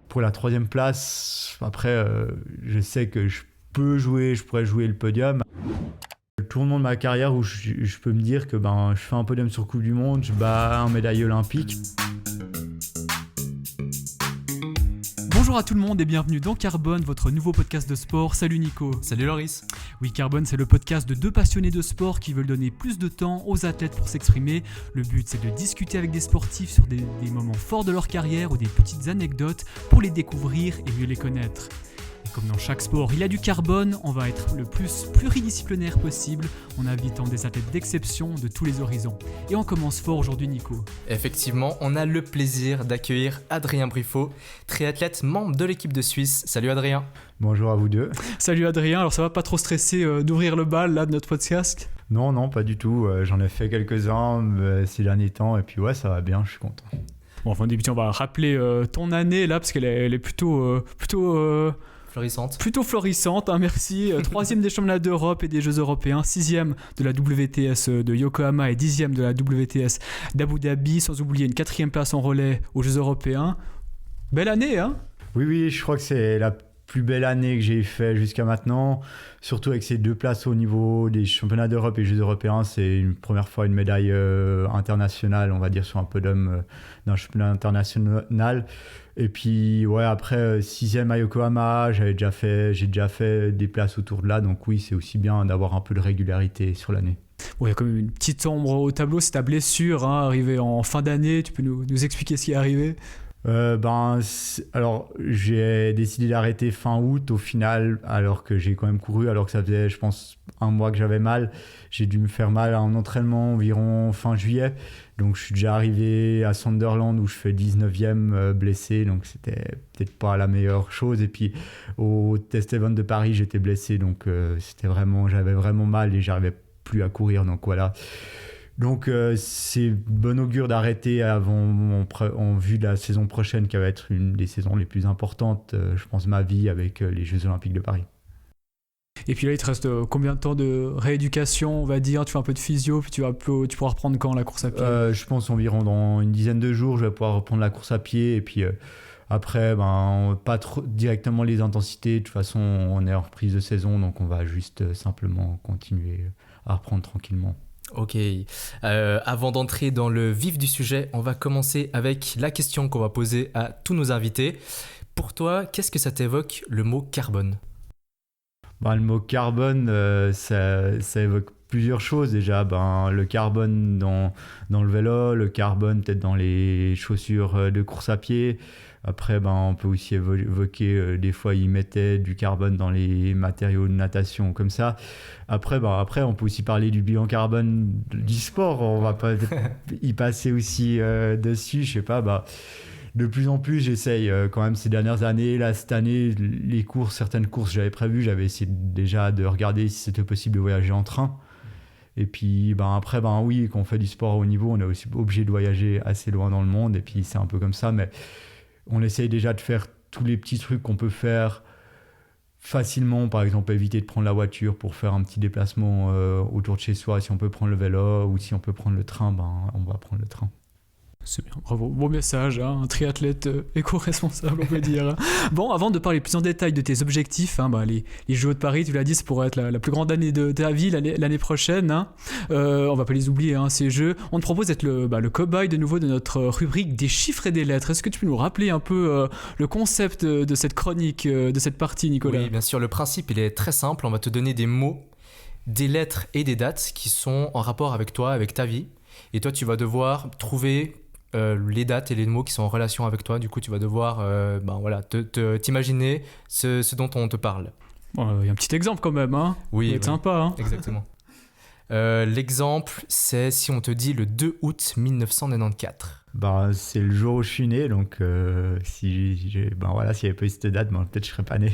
Pour la 3e place, après, je sais que je pourrais jouer le podium. Le tournant de ma carrière où je peux me dire que je fais un podium sur Coupe du Monde, je bats un médaille olympique. Bonjour à tout le monde et bienvenue dans Carbone, votre nouveau podcast de sport. Salut Nico. Salut Loris. Oui, Carbone, c'est le podcast de 2 passionnés de sport qui veulent donner plus de temps aux athlètes pour s'exprimer. Le but, c'est de discuter avec des sportifs sur des moments forts de leur carrière ou des petites anecdotes pour les découvrir et mieux les connaître. Et comme dans chaque sport, il y a du carbone, on va être le plus pluridisciplinaire possible en invitant des athlètes d'exception de tous les horizons. Et on commence fort aujourd'hui, Nico. Effectivement, on a le plaisir d'accueillir Adrien Briffaut, triathlète membre de l'équipe de Suisse. Salut Adrien. Bonjour à vous deux. Salut Adrien, alors ça va pas trop stresser d'ouvrir le bal là de notre podcast ? Non, pas du tout. J'en ai fait quelques-uns ces derniers temps et puis ouais, ça va bien, je suis content. Bon, enfin, on va rappeler ton année là parce qu'elle est plutôt florissante. Plutôt florissante, hein, merci. 3e des championnats d'Europe et des Jeux européens, 6e de la WTS de Yokohama et 10e de la WTS d'Abu Dhabi, sans oublier une 4e place en relais aux Jeux européens. Belle année, hein ? Oui, je crois que c'est la plus belle année que j'ai fait jusqu'à maintenant, surtout avec ces 2 places au niveau des championnats d'Europe et Jeux européens. C'est une première fois une médaille internationale, on va dire, sur un podium d'un championnat international. Et puis ouais, après 6e à Yokohama, j'ai déjà fait des places autour de là, donc oui, c'est aussi bien d'avoir un peu de régularité sur l'année. Bon, il y a quand même une petite ombre au tableau, c'est ta blessure, hein, arrivée en fin d'année. Tu peux nous expliquer ce qui est arrivé ? Alors j'ai décidé d'arrêter fin août au final, alors que j'ai quand même couru, alors que ça faisait je pense un mois que j'avais mal. J'ai dû me faire mal en entraînement environ fin juillet, donc je suis déjà arrivé à Sunderland où je fais 19e blessé, donc c'était peut-être pas la meilleure chose. Et puis au Test Event de Paris j'étais blessé, donc j'avais vraiment mal et j'arrivais plus à courir, donc voilà. Donc c'est bon augure d'arrêter en vue de la saison prochaine qui va être une des saisons les plus importantes, je pense, ma vie avec les Jeux Olympiques de Paris. Et puis là, il te reste combien de temps de rééducation, on va dire ? Tu fais un peu de physio, puis tu pourras reprendre quand la course à pied ? Je pense environ dans une dizaine de jours, je vais pouvoir reprendre la course à pied. Et puis après, pas trop directement les intensités. De toute façon, on est en reprise de saison, donc on va juste simplement continuer à reprendre tranquillement. Ok, avant d'entrer dans le vif du sujet, on va commencer avec la question qu'on va poser à tous nos invités. Pour toi, qu'est-ce que ça t'évoque le mot carbone ? Le mot carbone, ça évoque plusieurs choses déjà. Le carbone dans le vélo, le carbone peut-être dans les chaussures de course à pied. Après, on peut aussi évoquer, des fois, ils mettaient du carbone dans les matériaux de natation, comme ça. Après, on peut aussi parler du bilan carbone du sport. On va pas y passer aussi dessus, je sais pas. De plus en plus, j'essaye quand même ces dernières années. Là, cette année, certaines courses j'avais prévues, j'avais essayé déjà de regarder si c'était possible de voyager en train. Et puis, après, oui, quand on fait du sport à haut niveau, on est aussi obligé de voyager assez loin dans le monde. Et puis, c'est un peu comme ça, mais on essaye déjà de faire tous les petits trucs qu'on peut faire facilement. Par exemple, éviter de prendre la voiture pour faire un petit déplacement autour de chez soi. Si on peut prendre le vélo ou si on peut prendre le train, on va prendre le train. C'est bien, bravo, bon message, hein, un triathlète éco-responsable, on peut dire. Bon, avant de parler plus en détail de tes objectifs, les Jeux de Paris, tu l'as dit, c'est pour être la plus grande année de ta vie l'année prochaine. Hein. On va pas les oublier, hein, ces Jeux. On te propose d'être le cobaye de nouveau de notre rubrique des chiffres et des lettres. Est-ce que tu peux nous rappeler un peu le concept de cette chronique, de cette partie, Nicolas ? Oui, bien sûr, le principe, il est très simple. On va te donner des mots, des lettres et des dates qui sont en rapport avec toi, avec ta vie. Et toi, tu vas devoir trouver les dates et les mots qui sont en relation avec toi. Du coup, tu vas devoir t'imaginer ce dont on te parle. Bon, y a un petit exemple quand même, hein. Oui, c'est sympa. Hein. Exactement. L'exemple, c'est si on te dit le 2 août 1994. C'est le jour où je suis né, donc s'il n'y avait pas eu cette date, peut-être je serais pas né.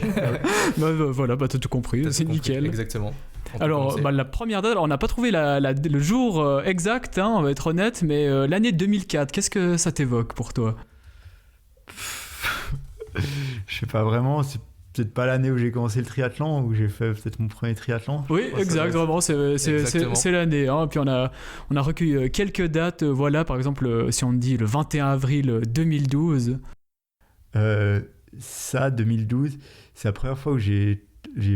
Voilà, t'as tout compris, c'est nickel. Exactement. Alors, la première date, on n'a pas trouvé le jour exact, hein, on va être honnête, mais l'année 2004, qu'est-ce que ça t'évoque pour toi ? Je sais pas vraiment, c'est peut-être pas l'année où j'ai commencé le triathlon, où j'ai fait peut-être mon premier triathlon. Oui, exact, vraiment, c'est l'année. Hein. Puis on a recueilli quelques dates, voilà, par exemple, si on dit le 21 avril 2012. ça, 2012, c'est la première fois où j'ai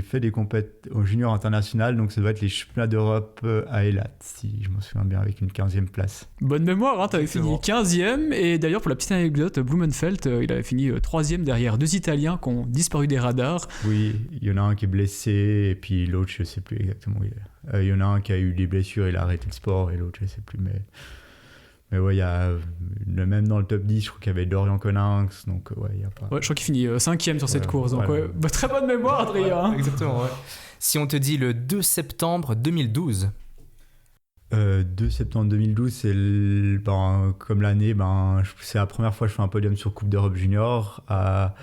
fait des compètes au junior international, donc ça doit être les championnats d'Europe à Eilat, si je m'en souviens bien, avec une 15e place. Bonne mémoire, hein, t'avais fini 15e, et d'ailleurs pour la petite anecdote, Blumenfeld, il avait fini 3e derrière 2 Italiens qui ont disparu des radars. Oui, il y en a un qui est blessé, et puis l'autre, je sais plus exactement où il est. Il y en a un qui a eu des blessures, il a arrêté le sport, et l'autre, je sais plus, mais ouais, il y a, même dans le top 10, je crois qu'il y avait Dorian Coninx, donc ouais, il y a pas... Ouais, je crois qu'il finit 5e sur cette course, donc voilà. ouais. Bah, très bonne mémoire, Adrien. Hein. Exactement, ouais. Si on te dit le 2 septembre 2012. 2 septembre 2012, c'est comme l'année, c'est la première fois que je fais un podium sur Coupe d'Europe Junior à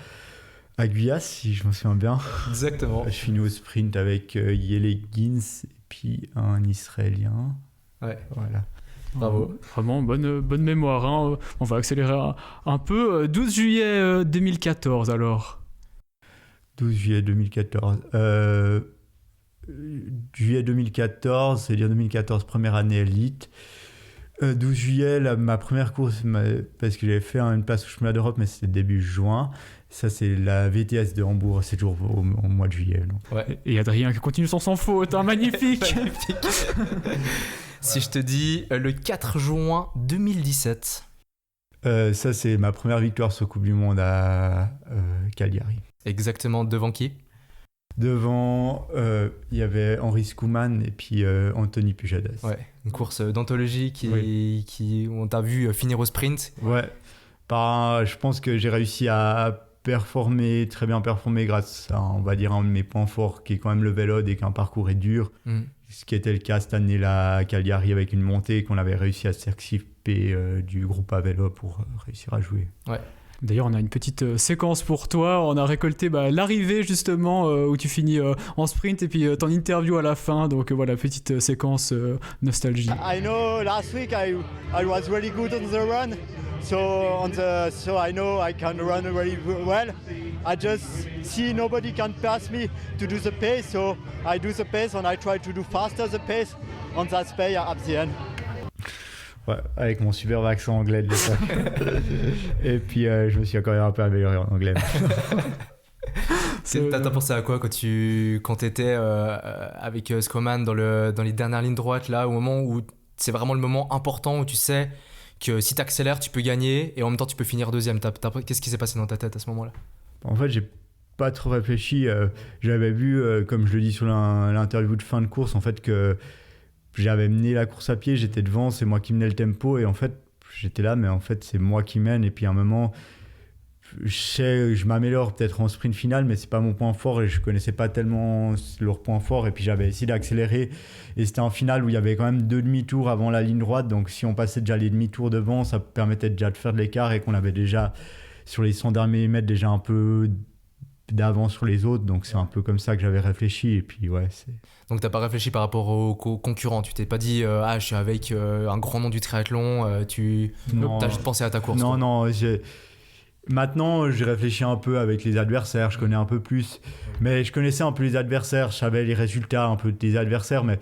Guyas, si je m'en souviens bien. Exactement. Je finis au sprint avec Yele Gins et puis un Israélien. Ouais. Voilà. Bravo. Vraiment bonne mémoire. Hein. On va accélérer un peu. 12 juillet 2014 alors. 12 juillet 2014. Juillet 2014, c'est-à-dire 2014, première année élite. 12 juillet, ma première course, parce que j'avais fait une place au championnat d'Europe, mais c'était début juin. Ça, c'est la VTS de Hambourg, c'est toujours au mois de juillet. Donc. Ouais. Et Adrien qui continue sans faute, hein, magnifique. Si je te dis le 4 juin 2017. Ça, c'est ma première victoire sur Coupe du Monde à Cagliari. Exactement, devant qui? Devant, il y avait Henri Skouman et puis Anthony Pujadas. Ouais, une course d'anthologie qui on t'a vu finir au sprint. Ouais, je pense que j'ai réussi à très bien performer grâce à, on va dire, un de mes points forts qui est quand même le vélo dès qu'un parcours est dur. Ce qui était le cas cette année-là à Cagliari avec une montée qu'on avait réussi à s'extirper du groupe à vélo pour réussir à jouer. Ouais. D'ailleurs, on a une petite séquence pour toi. On a récolté l'arrivée justement où tu finis en sprint et puis ton interview à la fin. Donc voilà, petite séquence nostalgie. I know last week I was really good on the run, so I know I can run really well. I just see nobody can pass me to do the pace, so I do the pace and I try to do faster the pace on that pace at the end. Ouais, avec mon superbe accent anglais de l'époque. Et puis je me suis encore un peu amélioré en anglais. T'as pensé à quoi quand t'étais avec Skouman dans les dernières lignes droites, là, au moment où c'est vraiment le moment important où tu sais que si t'accélères, tu peux gagner et en même temps tu peux finir deuxième. Qu'est-ce qui s'est passé dans ta tête à ce moment-là? En fait, j'ai pas trop réfléchi. J'avais vu, comme je le dis sur l'interview de fin de course, en fait, que j'avais mené la course à pied, j'étais devant, c'est moi qui menais le tempo et en fait j'étais là, mais en fait c'est moi qui mène. Et puis à un moment, je m'améliore peut-être en sprint final, mais c'est pas mon point fort et je connaissais pas tellement leur point fort. Et puis j'avais essayé d'accélérer et c'était un final où il y avait quand même 2 demi-tours avant la ligne droite, donc si on passait déjà les demi-tours devant, ça permettait déjà de faire de l'écart et qu'on avait déjà sur les 100 derniers mètres déjà un peu d'avance sur les autres, donc c'est un peu comme ça que j'avais réfléchi. Et puis ouais, donc t'as pas réfléchi par rapport aux concurrents, tu t'es pas dit je suis avec un grand nom du triathlon, t'as juste pensé à ta course? Non, maintenant j'ai réfléchi un peu avec les adversaires, je connais un peu plus, mais je connaissais un peu les adversaires, je savais les résultats un peu des adversaires, mais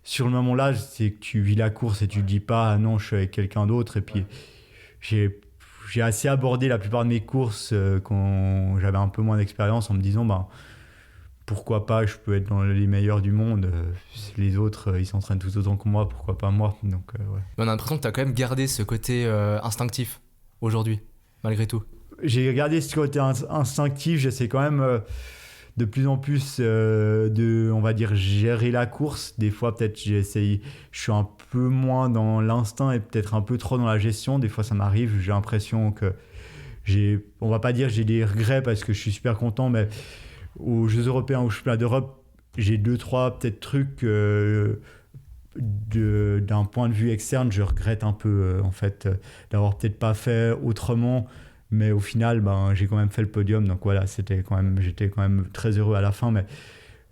sur le moment là, c'est que tu vis la course et tu te dis pas non, je suis avec quelqu'un d'autre. Et puis j'ai assez abordé la plupart de mes courses quand j'avais un peu moins d'expérience en me disant pourquoi pas, je peux être dans les meilleurs du monde, les autres ils s'entraînent tout autant que moi, pourquoi pas moi. Donc, ouais. On a l'impression que tu as quand même gardé ce côté instinctif aujourd'hui, malgré tout. J'ai gardé ce côté instinctif, j'essaie quand même de plus en plus de, on va dire, gérer la course. Des fois peut-être je suis un peu moins dans l'instinct et peut-être un peu trop dans la gestion. Des fois ça m'arrive, j'ai l'impression que on va pas dire j'ai des regrets parce que je suis super content, mais aux Jeux Européens, aux Championnats d'Europe, j'ai 2-3 peut-être trucs d'un point de vue externe, je regrette un peu en fait d'avoir peut-être pas fait autrement. Mais au final, j'ai quand même fait le podium. Donc voilà, j'étais quand même très heureux à la fin. Mais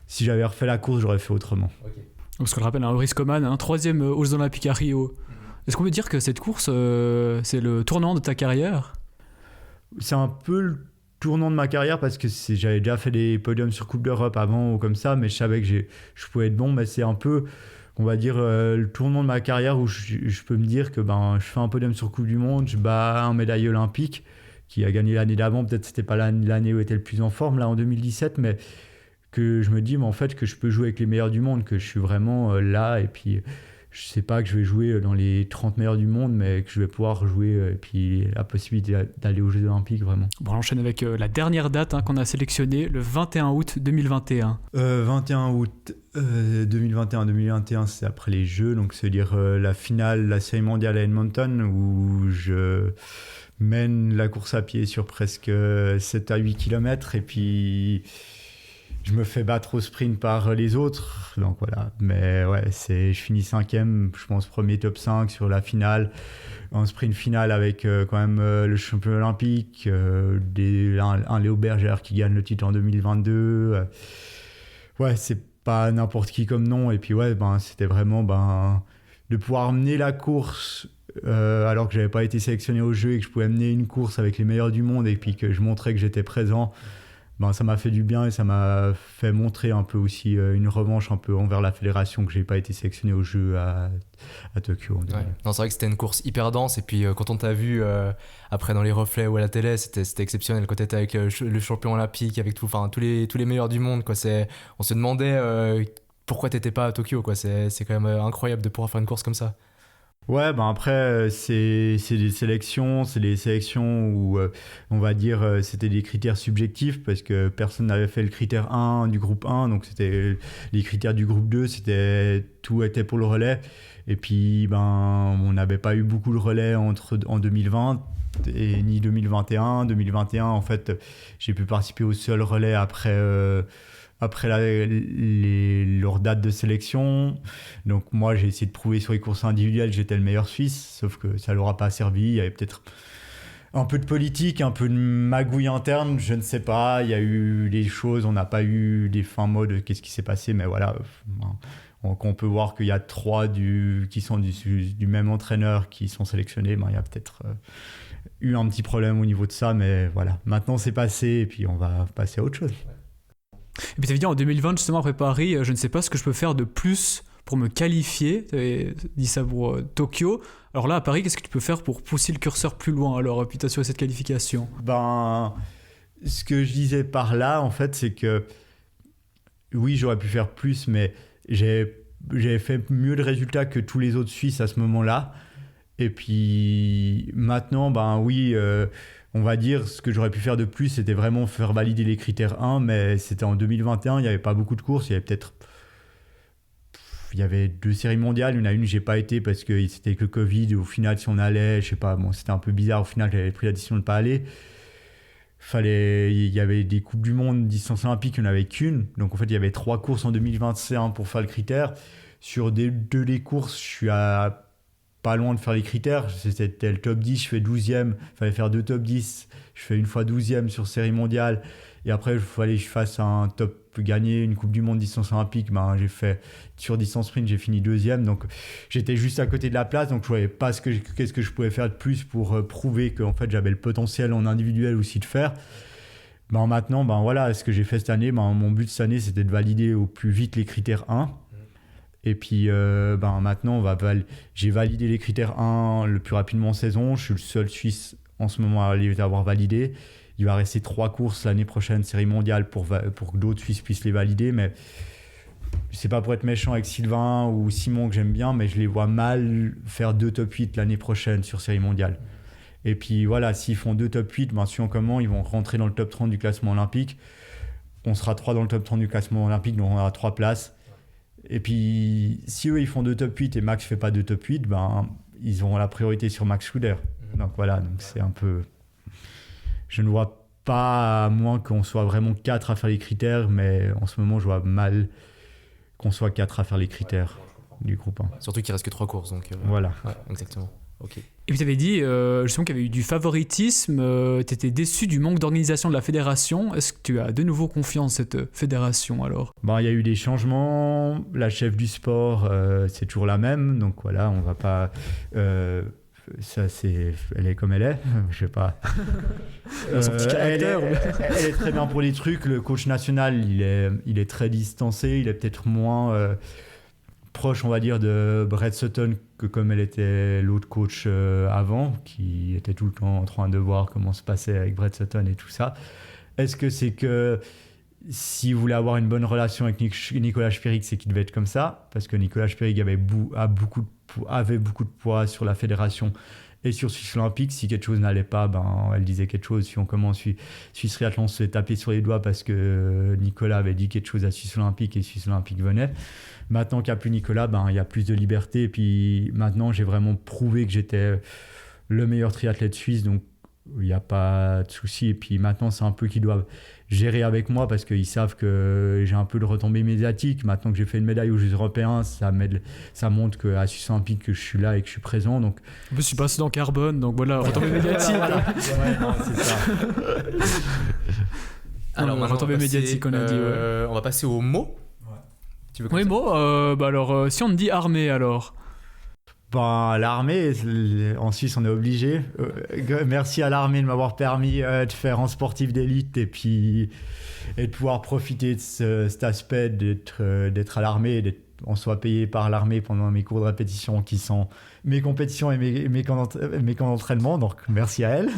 si j'avais refait la course, j'aurais fait autrement. Okay. Parce qu'on le rappelle, Henri Skouman, 3e aux Jeux Olympiques à Rio. Est-ce qu'on peut dire que cette course, c'est le tournant de ta carrière? C'est un peu le tournant de ma carrière parce que j'avais déjà fait des podiums sur Coupe d'Europe avant ou comme ça. Mais je savais que je pouvais être bon. Mais c'est un peu, on va dire, le tournant de ma carrière où je peux me dire que je fais un podium sur Coupe du Monde, je bats un médaille olympique. qui a gagné l'année d'avant. Peut-être c'était pas l'année où il était le plus en forme, là, en 2017, mais que je me dis, mais en fait, que je peux jouer avec les meilleurs du monde, que je suis vraiment là, et puis je sais pas que je vais jouer dans les 30 meilleurs du monde, mais que je vais pouvoir jouer, et puis la possibilité d'aller aux Jeux Olympiques, vraiment. Bon, on enchaîne avec la dernière date qu'on a sélectionnée, le 21 août 2021. 21 août 2021, c'est après les Jeux, donc c'est-à-dire la finale, la série mondiale à Edmonton, où je mène la course à pied sur presque 7 à 8 km, et puis je me fais battre au sprint par les autres, donc voilà. Mais ouais, je finis 5e, je pense premier top 5 sur la finale, en sprint finale avec quand même le champion olympique, un Léo Bergère qui gagne le titre en 2022. Ouais, c'est pas n'importe qui comme nom, et puis ouais, c'était vraiment de pouvoir mener la course alors que j'avais pas été sélectionné au jeu et que je pouvais mener une course avec les meilleurs du monde, et puis que je montrais que j'étais présent. Ça m'a fait du bien, et ça m'a fait montrer un peu aussi une revanche un peu envers la fédération, que j'ai pas été sélectionné au jeu à Tokyo. Ouais. Non, c'est vrai que c'était une course hyper dense, et puis quand on t'a vu après dans les reflets ou à la télé, c'était exceptionnel quand t'étais avec le champion olympique, avec tous les meilleurs du monde, quoi. On se demandait pourquoi t'étais pas à Tokyo, quoi. C'est quand même incroyable de pouvoir faire une course comme ça. Ouais, après, c'est des sélections où, on va dire, c'était des critères subjectifs, parce que personne n'avait fait le critère 1 du groupe 1, donc c'était les critères du groupe 2, tout était pour le relais. Et puis, on n'avait pas eu beaucoup de relais en 2020 et ni 2021. 2021, en fait, j'ai pu participer au seul relais après leur date de sélection. Donc moi, j'ai essayé de prouver sur les courses individuelles, j'étais le meilleur Suisse, sauf que ça leur a pas servi. Il y avait peut-être un peu de politique, un peu de magouille interne, je ne sais pas. Il y a eu des choses, on n'a pas eu des fins mots de qu'est-ce qui s'est passé, mais voilà. Donc on peut voir qu'il y a 3 qui sont du même entraîneur qui sont sélectionnés. Il y a peut-être eu un petit problème au niveau de ça, mais voilà. Maintenant, c'est passé, et puis on va passer à autre chose. Et puis tu avais dit en 2020, justement après Paris, je ne sais pas ce que je peux faire de plus pour me qualifier. Tu avais dit ça pour Tokyo. Alors là, à Paris, qu'est-ce que tu peux faire pour pousser le curseur plus loin, alors, puis t'assurer cette qualification ? Ce que je disais par là, en fait, c'est que oui, j'aurais pu faire plus, mais j'avais fait mieux de résultats que tous les autres Suisses à ce moment-là. Et puis maintenant, oui... on va dire, ce que j'aurais pu faire de plus, c'était vraiment faire valider les critères 1, mais c'était en 2021, il n'y avait pas beaucoup de courses, il y avait 2 séries mondiales, il y en a une, j'ai pas été parce que c'était que le Covid, et au final, si on allait, je sais pas, c'était un peu bizarre, au final, j'avais pris la décision de ne pas aller. Il y avait des Coupes du Monde, distance olympique, il n'y en avait qu'une, donc en fait, il y avait 3 courses en 2021 pour faire le critère. Sur 2 des courses, je suis pas loin de faire les critères, c'était le top 10, je fais 12e, il fallait faire 2 top 10, je fais une fois 12e sur série mondiale, et après il fallait que je fasse un top, gagner une coupe du monde distance olympique, j'ai fait sur distance sprint, j'ai fini 2e, donc j'étais juste à côté de la place, donc je voyais pas qu'est-ce que je pouvais faire de plus pour prouver que en fait j'avais le potentiel en individuel aussi de faire. Maintenant, voilà, ce que j'ai fait cette année, mon but cette année c'était de valider au plus vite les critères 1. Et puis maintenant, j'ai validé les critères 1 le plus rapidement en saison. Je suis le seul Suisse en ce moment à les avoir validés. Il va rester 3 courses l'année prochaine, série mondiale, pour que d'autres Suisses puissent les valider. Mais c'est pas pour être méchant avec Sylvain ou Simon que j'aime bien, mais je les vois mal faire 2 top 8 l'année prochaine sur série mondiale. Et puis voilà, s'ils font 2 top 8, suivant comment, ils vont rentrer dans le top 30 du classement olympique. On sera 3 dans le top 30 du classement olympique, donc on aura 3 places. Et puis, si eux, ils font 2 top 8 et Max ne fait pas 2 top 8, ils auront la priorité sur Max Schuder. Donc voilà, c'est un peu... Je ne vois pas, à moins qu'on soit vraiment 4 à faire les critères, mais en ce moment, je vois mal qu'on soit 4 à faire les critères du groupe 1. Surtout qu'il ne reste que 3 courses. Donc, voilà. Ouais, exactement. Okay. Et puis tu avais dit justement qu'il y avait eu du favoritisme, tu étais déçu du manque d'organisation de la fédération. Est-ce que tu as de nouveau confiance en cette fédération alors ? Il y a eu des changements, la chef du sport c'est toujours la même, donc voilà, on va pas... elle est comme elle est, je sais pas. Elle est très bien pour les trucs, le coach national il est très distancé, il est peut-être moins... proche, on va dire, de Brett Sutton que comme elle était l'autre coach avant, qui était tout le temps en train de voir comment se passait avec Brett Sutton et tout ça. Est-ce que c'est que s'il voulait avoir une bonne relation avec Nicolas Spirig, c'est qu'il devait être comme ça? Parce que Nicolas Spirig avait beaucoup de poids sur la fédération et sur Suisse Olympique. Si quelque chose n'allait pas, elle disait quelque chose. Si on commence Suisse Triathlon, on se fait taper sur les doigts parce que Nicolas avait dit quelque chose à Suisse Olympique et Suisse Olympique venait. Maintenant qu'il n'y a plus Nicolas, il y a plus de liberté. Et puis maintenant, j'ai vraiment prouvé que j'étais le meilleur triathlète suisse. Donc, il n'y a pas de souci. Et puis maintenant, c'est un peu qu'ils doivent gérer avec moi parce qu'ils savent que j'ai un peu de retombée médiatique. Maintenant que j'ai fait une médaille aux Jeux européens, ça montre qu'à Suisse Olympique, que je suis là et que je suis présent. Donc... En plus, tu passes dans Carbone, donc voilà, retombée médiatique. Ouais, non, c'est ça. Alors, maintenant, retombée médiatique, on a dit. Ouais. On va passer aux mots. Tu veux Oui, commencer? alors, si on te dit armée, alors l'armée, en Suisse, on est obligé. Merci à l'armée de m'avoir permis de faire un sportif d'élite et de pouvoir profiter de cet aspect d'être à l'armée, on soit payé par l'armée pendant mes cours de répétition qui sont mes compétitions et mes camps d'entraînement. Donc, merci à elle.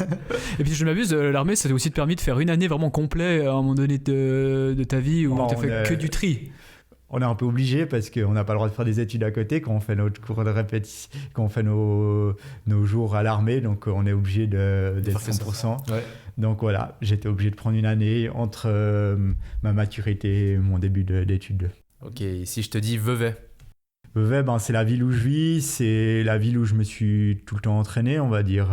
Et puis, je m'abuse, l'armée, ça t'a aussi permis de faire une année vraiment complète à un moment donné de ta vie où tu fait que du tri. On est un peu obligé parce qu'on n'a pas le droit de faire des études à côté quand on fait notre cours de répétition, quand on fait nos jours à l'armée. Donc, on est obligé d'être 100%. Ouais. Donc, voilà, j'étais obligé de prendre une année entre ma maturité et mon début d'études. Ok, si je te dis Vevey. Vevey, c'est la ville où je vis, c'est la ville où je me suis tout le temps entraîné, on va dire.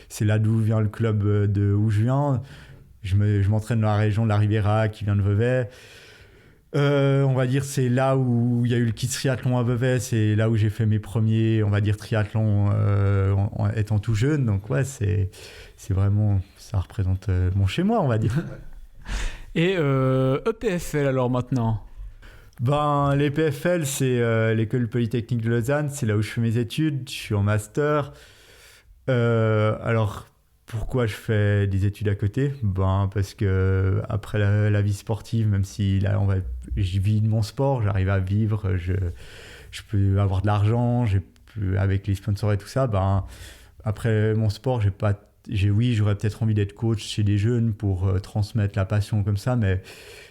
C'est là d'où vient le club où je viens. Je m'entraîne dans la région de la Riviera qui vient de Vevey. On va dire c'est là où il y a eu le Kids Triathlon à Vevey, c'est là où j'ai fait mes premiers, on va dire, triathlons en étant tout jeune. Donc ouais, c'est vraiment, ça représente mon chez moi, on va dire. Et EPFL alors maintenant? L'EPFL, c'est l'école polytechnique de Lausanne, c'est là où je fais mes études, je suis en master. Alors, pourquoi je fais des études à côté? Parce que après la vie sportive, même si là je vis de mon sport, j'arrive à vivre, je peux avoir de l'argent, avec les sponsors et tout ça. Après mon sport, j'aurais peut-être envie d'être coach chez des jeunes pour transmettre la passion comme ça, mais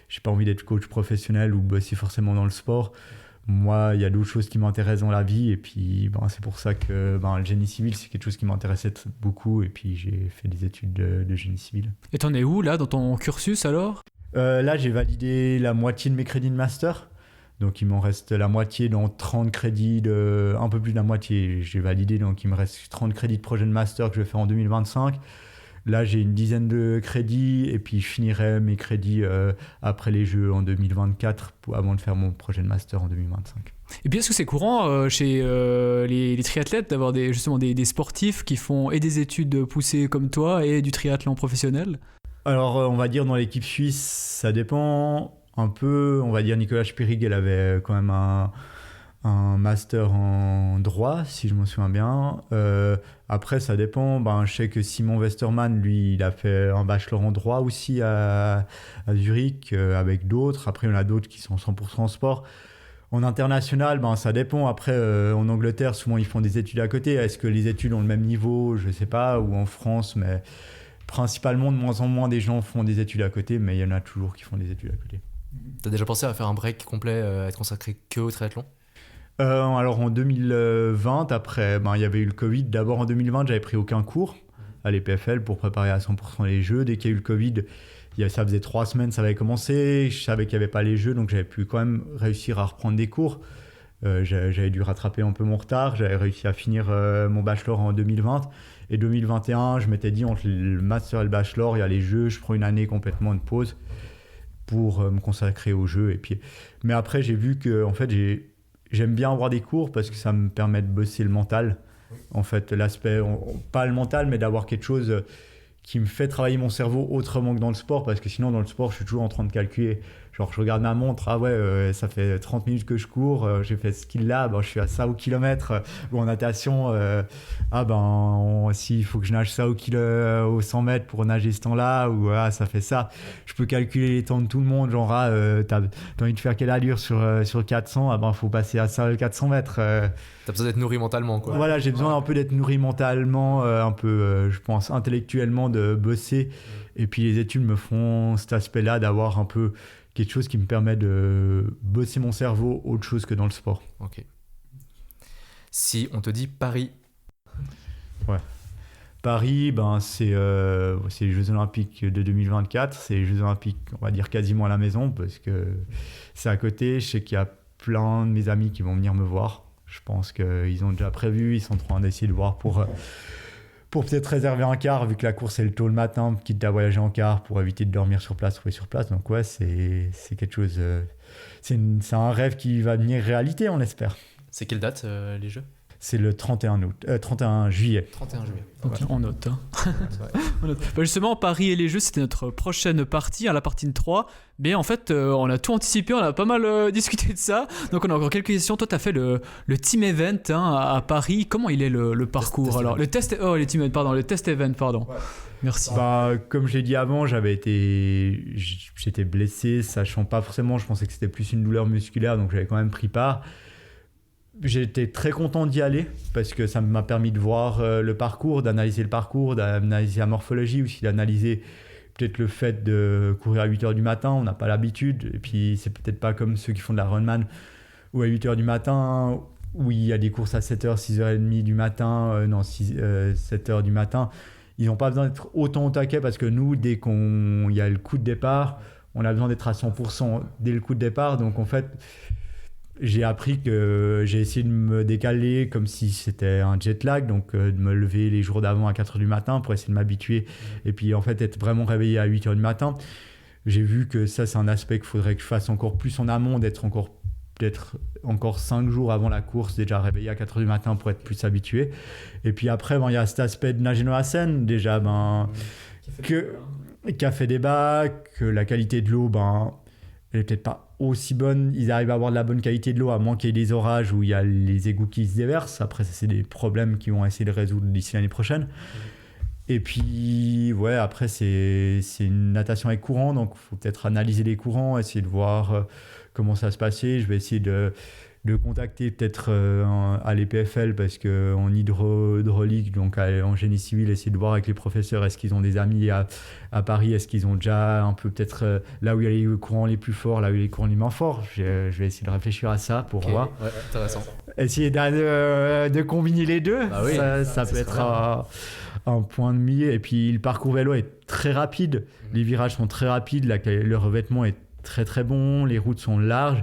j'ai pas envie d'être coach professionnel ou bosser forcément dans le sport. Moi, il y a d'autres choses qui m'intéressent dans la vie et puis c'est pour ça que le génie civil, c'est quelque chose qui m'intéressait beaucoup et puis j'ai fait des études de génie civil. Et t'en es où là dans ton cursus alors? Là, j'ai validé la moitié de mes crédits de master. Donc, il m'en reste la moitié dans 30 crédits, un peu plus de la moitié, j'ai validé. Donc, il me reste 30 crédits de projet de master que je vais faire en 2025. Là, j'ai une dizaine de crédits et puis je finirai mes crédits après les Jeux en 2024 avant de faire mon projet de master en 2025. Et puis, est-ce que c'est courant chez les triathlètes d'avoir justement des sportifs qui font et des études poussées comme toi et du triathlon professionnel? Alors, on va dire dans l'équipe suisse, ça dépend un peu. On va dire Nicolas Spirig, elle avait quand même un master en droit, si je m'en souviens bien. Après, ça dépend. Je sais que Simon Westermann, lui, il a fait un bachelor en droit aussi à Zurich avec d'autres. Après, il y en a d'autres qui sont 100% en sport. En international, ça dépend. Après, en Angleterre, souvent, ils font des études à côté. Est-ce que les études ont le même niveau? Je ne sais pas. Ou en France, mais principalement, de moins en moins, des gens font des études à côté, mais il y en a toujours qui font des études à côté. T'as déjà pensé à faire un break complet, à être consacré que au triathlon? Alors en 2020, après, il y avait eu le Covid. D'abord en 2020, j'avais pris aucun cours à l'EPFL pour préparer à 100% les Jeux. Dès qu'il y a eu le Covid, ça faisait 3 semaines, ça avait commencé. Je savais qu'il n'y avait pas les Jeux, donc j'avais pu quand même réussir à reprendre des cours. J'avais dû rattraper un peu mon retard. J'avais réussi à finir mon bachelor en 2020. Et 2021, je m'étais dit, entre le master et le bachelor, il y a les Jeux, je prends une année complètement de pause pour me consacrer aux Jeux. Mais après, j'ai vu que en fait, j'aime bien avoir des cours parce que ça me permet de bosser le mental. En fait, l'aspect, pas le mental, mais d'avoir quelque chose qui me fait travailler mon cerveau autrement que dans le sport. Parce que sinon, dans le sport, je suis toujours en train de calculer Genre, je regarde ma montre, ah ouais, ça fait 30 minutes que je cours, j'ai fait ce qu'il a, je suis à ça au kilomètre. Ou en natation, s'il faut que je nage ça au 100 mètres pour nager ce temps-là, ou ça fait ça. Je peux calculer les temps de tout le monde, genre, t'as envie de faire quelle allure sur 400, il faut passer à ça 400 mètres. T'as besoin d'être nourri mentalement, quoi. Voilà, j'ai besoin un peu d'être nourri mentalement, un peu, je pense, intellectuellement, de bosser. Et puis les études me font cet aspect-là d'avoir un peu quelque chose qui me permet de bosser mon cerveau autre chose que dans le sport. Ok. Si on te dit Paris. Ouais. Paris, c'est les Jeux Olympiques de 2024. C'est les Jeux Olympiques, on va dire, quasiment à la maison parce que c'est à côté. Je sais qu'il y a plein de mes amis qui vont venir me voir. Je pense qu'ils ont déjà prévu. Ils sont en train d'essayer de voir pour peut-être réserver un car, vu que la course est tôt le matin, quitte à voyager en car pour éviter de dormir sur place, trouver sur place. Donc ouais, c'est quelque chose... c'est un rêve qui va devenir réalité, on espère. C'est quelle date, les Jeux ? C'est le 31 juillet. 31 juillet. Donc on note. On note. Justement, Paris et les Jeux, c'était notre prochaine partie, la partie 3. Mais en fait, on a tout anticipé, on a pas mal discuté de ça. Donc on a encore quelques questions. Toi, tu as fait le team event à Paris. Comment il est le parcours alors ? Le test event, pardon. Ouais. Merci. Comme je l'ai dit avant, j'étais blessé, sachant pas forcément, je pensais que c'était plus une douleur musculaire, donc j'avais quand même pris part. J'étais très content d'y aller parce que ça m'a permis de voir le parcours, d'analyser la morphologie, aussi d'analyser peut-être le fait de courir à 8h du matin, on n'a pas l'habitude, et puis c'est peut-être pas comme ceux qui font de la Runman ou à 8h du matin, où il y a des courses à 7h, 6h30 du matin, 7h du matin, ils n'ont pas besoin d'être autant au taquet parce que nous, dès qu'il y a le coup de départ, on a besoin d'être à 100% dès le coup de départ, donc en fait... J'ai appris que j'ai essayé de me décaler comme si c'était un jet lag, donc de me lever les jours d'avant à 4h du matin pour essayer de m'habituer et puis en fait être vraiment réveillé à 8h du matin. J'ai vu que ça, c'est un aspect qu'il faudrait que je fasse encore plus en amont, d'être encore 5 jours avant la course, déjà réveillé à 4h du matin pour être plus habitué. Et puis après, il y a cet aspect de nager dans la Seine, déjà, qui a fait débat, que la qualité de l'eau, elle n'est peut-être pas aussi bonne. Ils arrivent à avoir de la bonne qualité de l'eau, à manquer des orages où il y a les égouts qui se déversent. Après, ça, c'est des problèmes qu'ils vont essayer de résoudre d'ici l'année prochaine. Et puis, après, c'est une natation avec courant, donc il faut peut-être analyser les courants, essayer de voir comment ça se passait. Je vais essayer de contacter peut-être à l'EPFL parce qu'en hydraulique, donc en génie civil, essayer de voir avec les professeurs, est-ce qu'ils ont des amis à Paris, est-ce qu'ils ont déjà un peu peut-être là où il y a les courants les plus forts, là où il y a les courants les moins forts. Je vais essayer de réfléchir à ça pour voir. Ouais, intéressant. Essayer de combiner les deux, ça peut être un point de mire. Et puis le parcours vélo est très rapide, les virages sont très rapides, le revêtement est très très bon, les routes sont larges.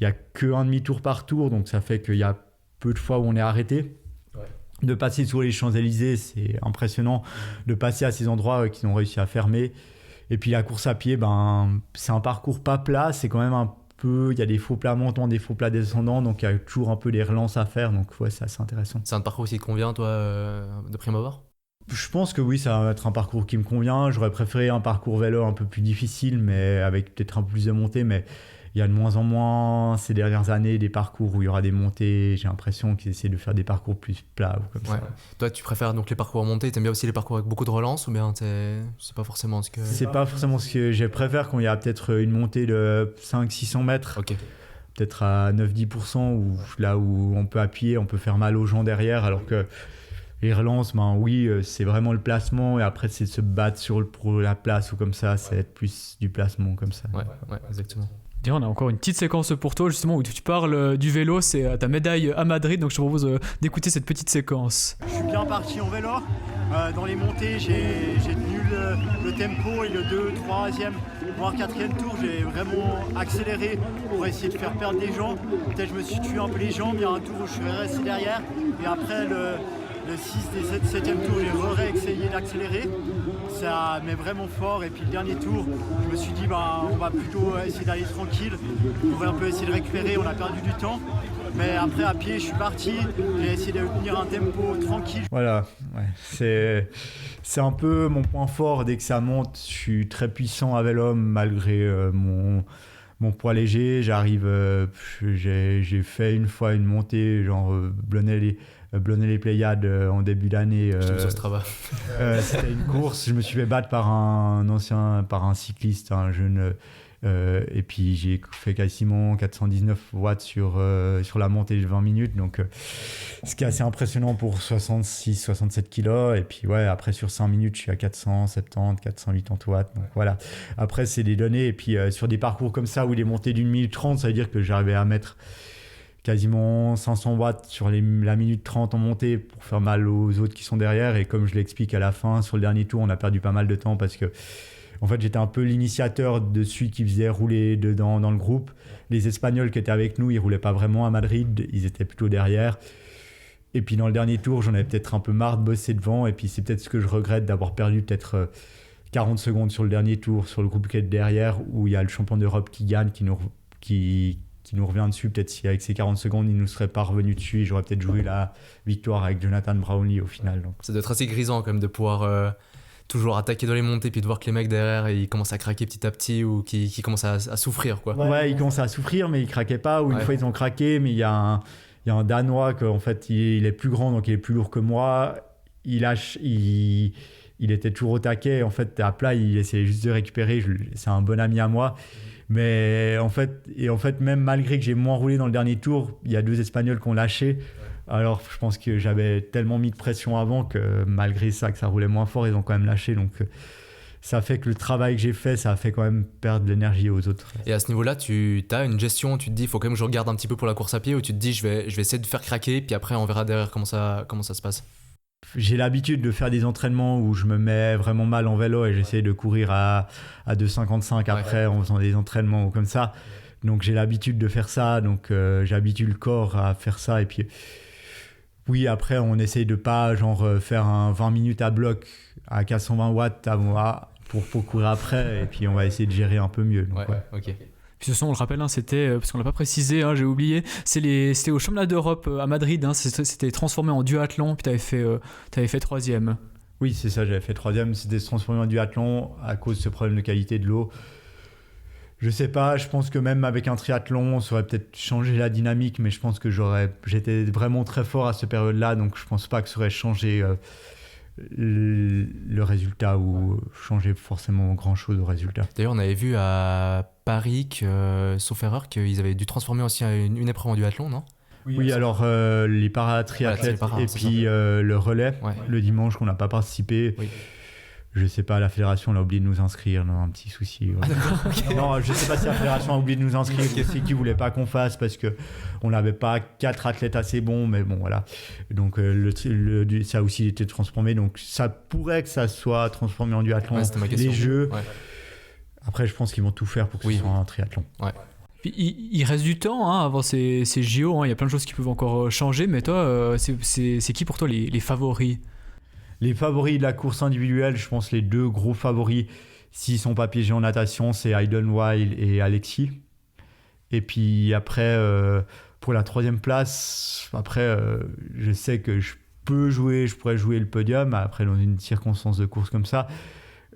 Il n'y a qu'un demi-tour par tour, donc ça fait qu'il y a peu de fois où on est arrêté. Ouais. De passer sur les Champs-Élysées, c'est impressionnant. De passer à ces endroits qu'ils ont réussi à fermer. Et puis la course à pied, c'est un parcours pas plat, c'est quand même un peu... Il y a des faux plats montants, des faux plats descendants, donc il y a toujours un peu des relances à faire. Donc c'est assez intéressant. C'est un parcours qui te convient, toi, de prime abord ? Je pense que oui, ça va être un parcours qui me convient. J'aurais préféré un parcours vélo un peu plus difficile, mais avec peut-être un peu plus de montée, mais... Il y a de moins en moins ces dernières années des parcours où il y aura des montées. J'ai l'impression qu'ils essaient de faire des parcours plus plats ou comme ça. Toi, tu préfères donc les parcours en montée. T'aimes bien aussi les parcours avec beaucoup de relance ou bien c'est pas forcément ce que... C'est pas forcément ce que je préfère quand il y a peut-être une montée de 500-600 mètres. Okay. Peut-être à 9-10%, ou là où on peut appuyer, on peut faire mal aux gens derrière. Alors que les relances, c'est vraiment le placement. Et après, c'est de se battre pour la place ou comme ça. C'est être plus du placement comme ça. Ouais, exactement. On a encore une petite séquence pour toi justement où tu parles du vélo, c'est ta médaille à Madrid, donc je te propose d'écouter cette petite séquence. Je suis bien parti en vélo, dans les montées j'ai tenu le tempo et le 2, 3e, voire 4e tour, j'ai vraiment accéléré pour essayer de faire perdre des gens. Peut-être je me suis tué un peu les jambes, il y a un tour où je suis resté derrière et après le 6 et 7e tour j'ai essayé d'accélérer. Ça met vraiment fort et puis le dernier tour je me suis dit on va plutôt essayer d'aller tranquille, on va un peu essayer de récupérer, on a perdu du temps mais après à pied je suis parti, j'ai essayé de tenir un tempo tranquille. Voilà, c'est un peu mon point fort. Dès que ça monte, je suis très puissant à vélo malgré mon poids léger, j'arrive, j'ai fait une fois une montée, genre Blonay les Pléiades en début d'année. Je te mets sur Strava. C'était une course, je me suis fait battre par un cycliste, un jeune. Et puis j'ai fait quasiment 419 watts sur la montée de 20 minutes, donc ce qui est assez impressionnant pour 66-67 kilos. Et puis ouais, après sur 5 minutes je suis à 470, 480 watts, donc voilà. Après c'est des données, et puis sur des parcours comme ça où les montées d'une minute 30, ça veut dire que j'arrivais à mettre quasiment 500 watts sur la minute 30 en montée pour faire mal aux autres qui sont derrière. Et comme je l'explique à la fin, sur le dernier tour on a perdu pas mal de temps parce que en fait, j'étais un peu l'initiateur de celui qui faisait rouler dedans dans le groupe. Les Espagnols qui étaient avec nous, ils roulaient pas vraiment à Madrid, ils étaient plutôt derrière. Et puis dans le dernier tour, j'en avais peut-être un peu marre de bosser devant. Et puis c'est peut-être ce que je regrette, d'avoir perdu peut-être 40 secondes sur le dernier tour, sur le groupe qui est derrière, où il y a le champion d'Europe qui gagne, qui nous revient dessus. Peut-être si avec ces 40 secondes, il ne nous serait pas revenu dessus, et j'aurais peut-être joué la victoire avec Jonathan Brownlee au final. Donc. Ça doit être assez grisant quand même de pouvoir... toujours attaquer dans les montées, puis de voir que les mecs derrière ils commencent à craquer petit à petit, ou qui commencent à souffrir, quoi. Ouais, ils commençaient à souffrir, mais ils craquaient pas, ou une fois ils ont craqué. Mais il y a un Danois qu'en fait il est plus grand, donc il est plus lourd que moi. Il était toujours au taquet. En fait, à plat, il essayait juste de récupérer. C'est un bon ami à moi. Mais en fait, même malgré que j'ai moins roulé dans le dernier tour, il y a 2 Espagnols qui ont lâché. Alors, je pense que j'avais tellement mis de pression avant que malgré ça, que ça roulait moins fort, ils ont quand même lâché. Donc, ça fait que le travail que j'ai fait, ça a fait quand même perdre de l'énergie aux autres. Et à ce niveau-là, tu as une gestion, tu te dis, il faut quand même que je regarde un petit peu pour la course à pied, ou tu te dis, je vais essayer de faire craquer, puis après, on verra derrière comment ça se passe. J'ai l'habitude de faire des entraînements où je me mets vraiment mal en vélo et j'essaie de courir à 2,55 après en faisant des entraînements comme ça. Donc, j'ai l'habitude de faire ça. Donc, j'habitue le corps à faire ça. Et puis... Oui, après, on essaye de pas faire un 20 minutes à bloc à 420 watts à moi pour courir après, et puis on va essayer de gérer un peu mieux. Donc, ok. Puis de toute façon, on le rappelle, c'était, parce qu'on l'a pas précisé, j'ai oublié, c'était au championnat d'Europe à Madrid, c'était transformé en duathlon, puis t'avais fait 3e. Oui, c'est ça, j'avais fait 3e, c'était transformé en duathlon à cause de ce problème de qualité de l'eau. Je sais pas, je pense que même avec un triathlon, ça aurait peut-être changé la dynamique, mais je pense que j'étais vraiment très fort à cette période-là, donc je pense pas que ça aurait changé le résultat ou changé forcément grand-chose au résultat. D'ailleurs, on avait vu à Paris, sauf erreur, qu'ils avaient dû transformer aussi une épreuve en duathlon, non ? Oui, alors les paratriathlètes et puis le relais, le dimanche qu'on n'a pas participé. Oui. Je sais pas, la fédération elle a oublié de nous inscrire, non, un petit souci. Ouais. Okay. Non, je sais pas si la fédération a oublié de nous inscrire, c'est qu'ils voulaient pas qu'on fasse parce que on n'avait pas 4 athlètes assez bons, mais bon voilà. Donc ça a aussi été transformé, donc ça pourrait que ça soit transformé en duathlon. Les jeux. Ouais. Après, je pense qu'ils vont tout faire pour que ce soit un triathlon. Ouais. Puis, il reste du temps avant ces JO, il y a plein de choses qui peuvent encore changer, mais toi, c'est qui pour toi les favoris ? Les favoris de la course individuelle, je pense les 2 gros favoris, s'ils ne sont pas piégés en natation, c'est Hayden Wilde et Alexis. Et puis après, pour la 3e place, je sais que je pourrais jouer le podium. Après, dans une circonstance de course comme ça,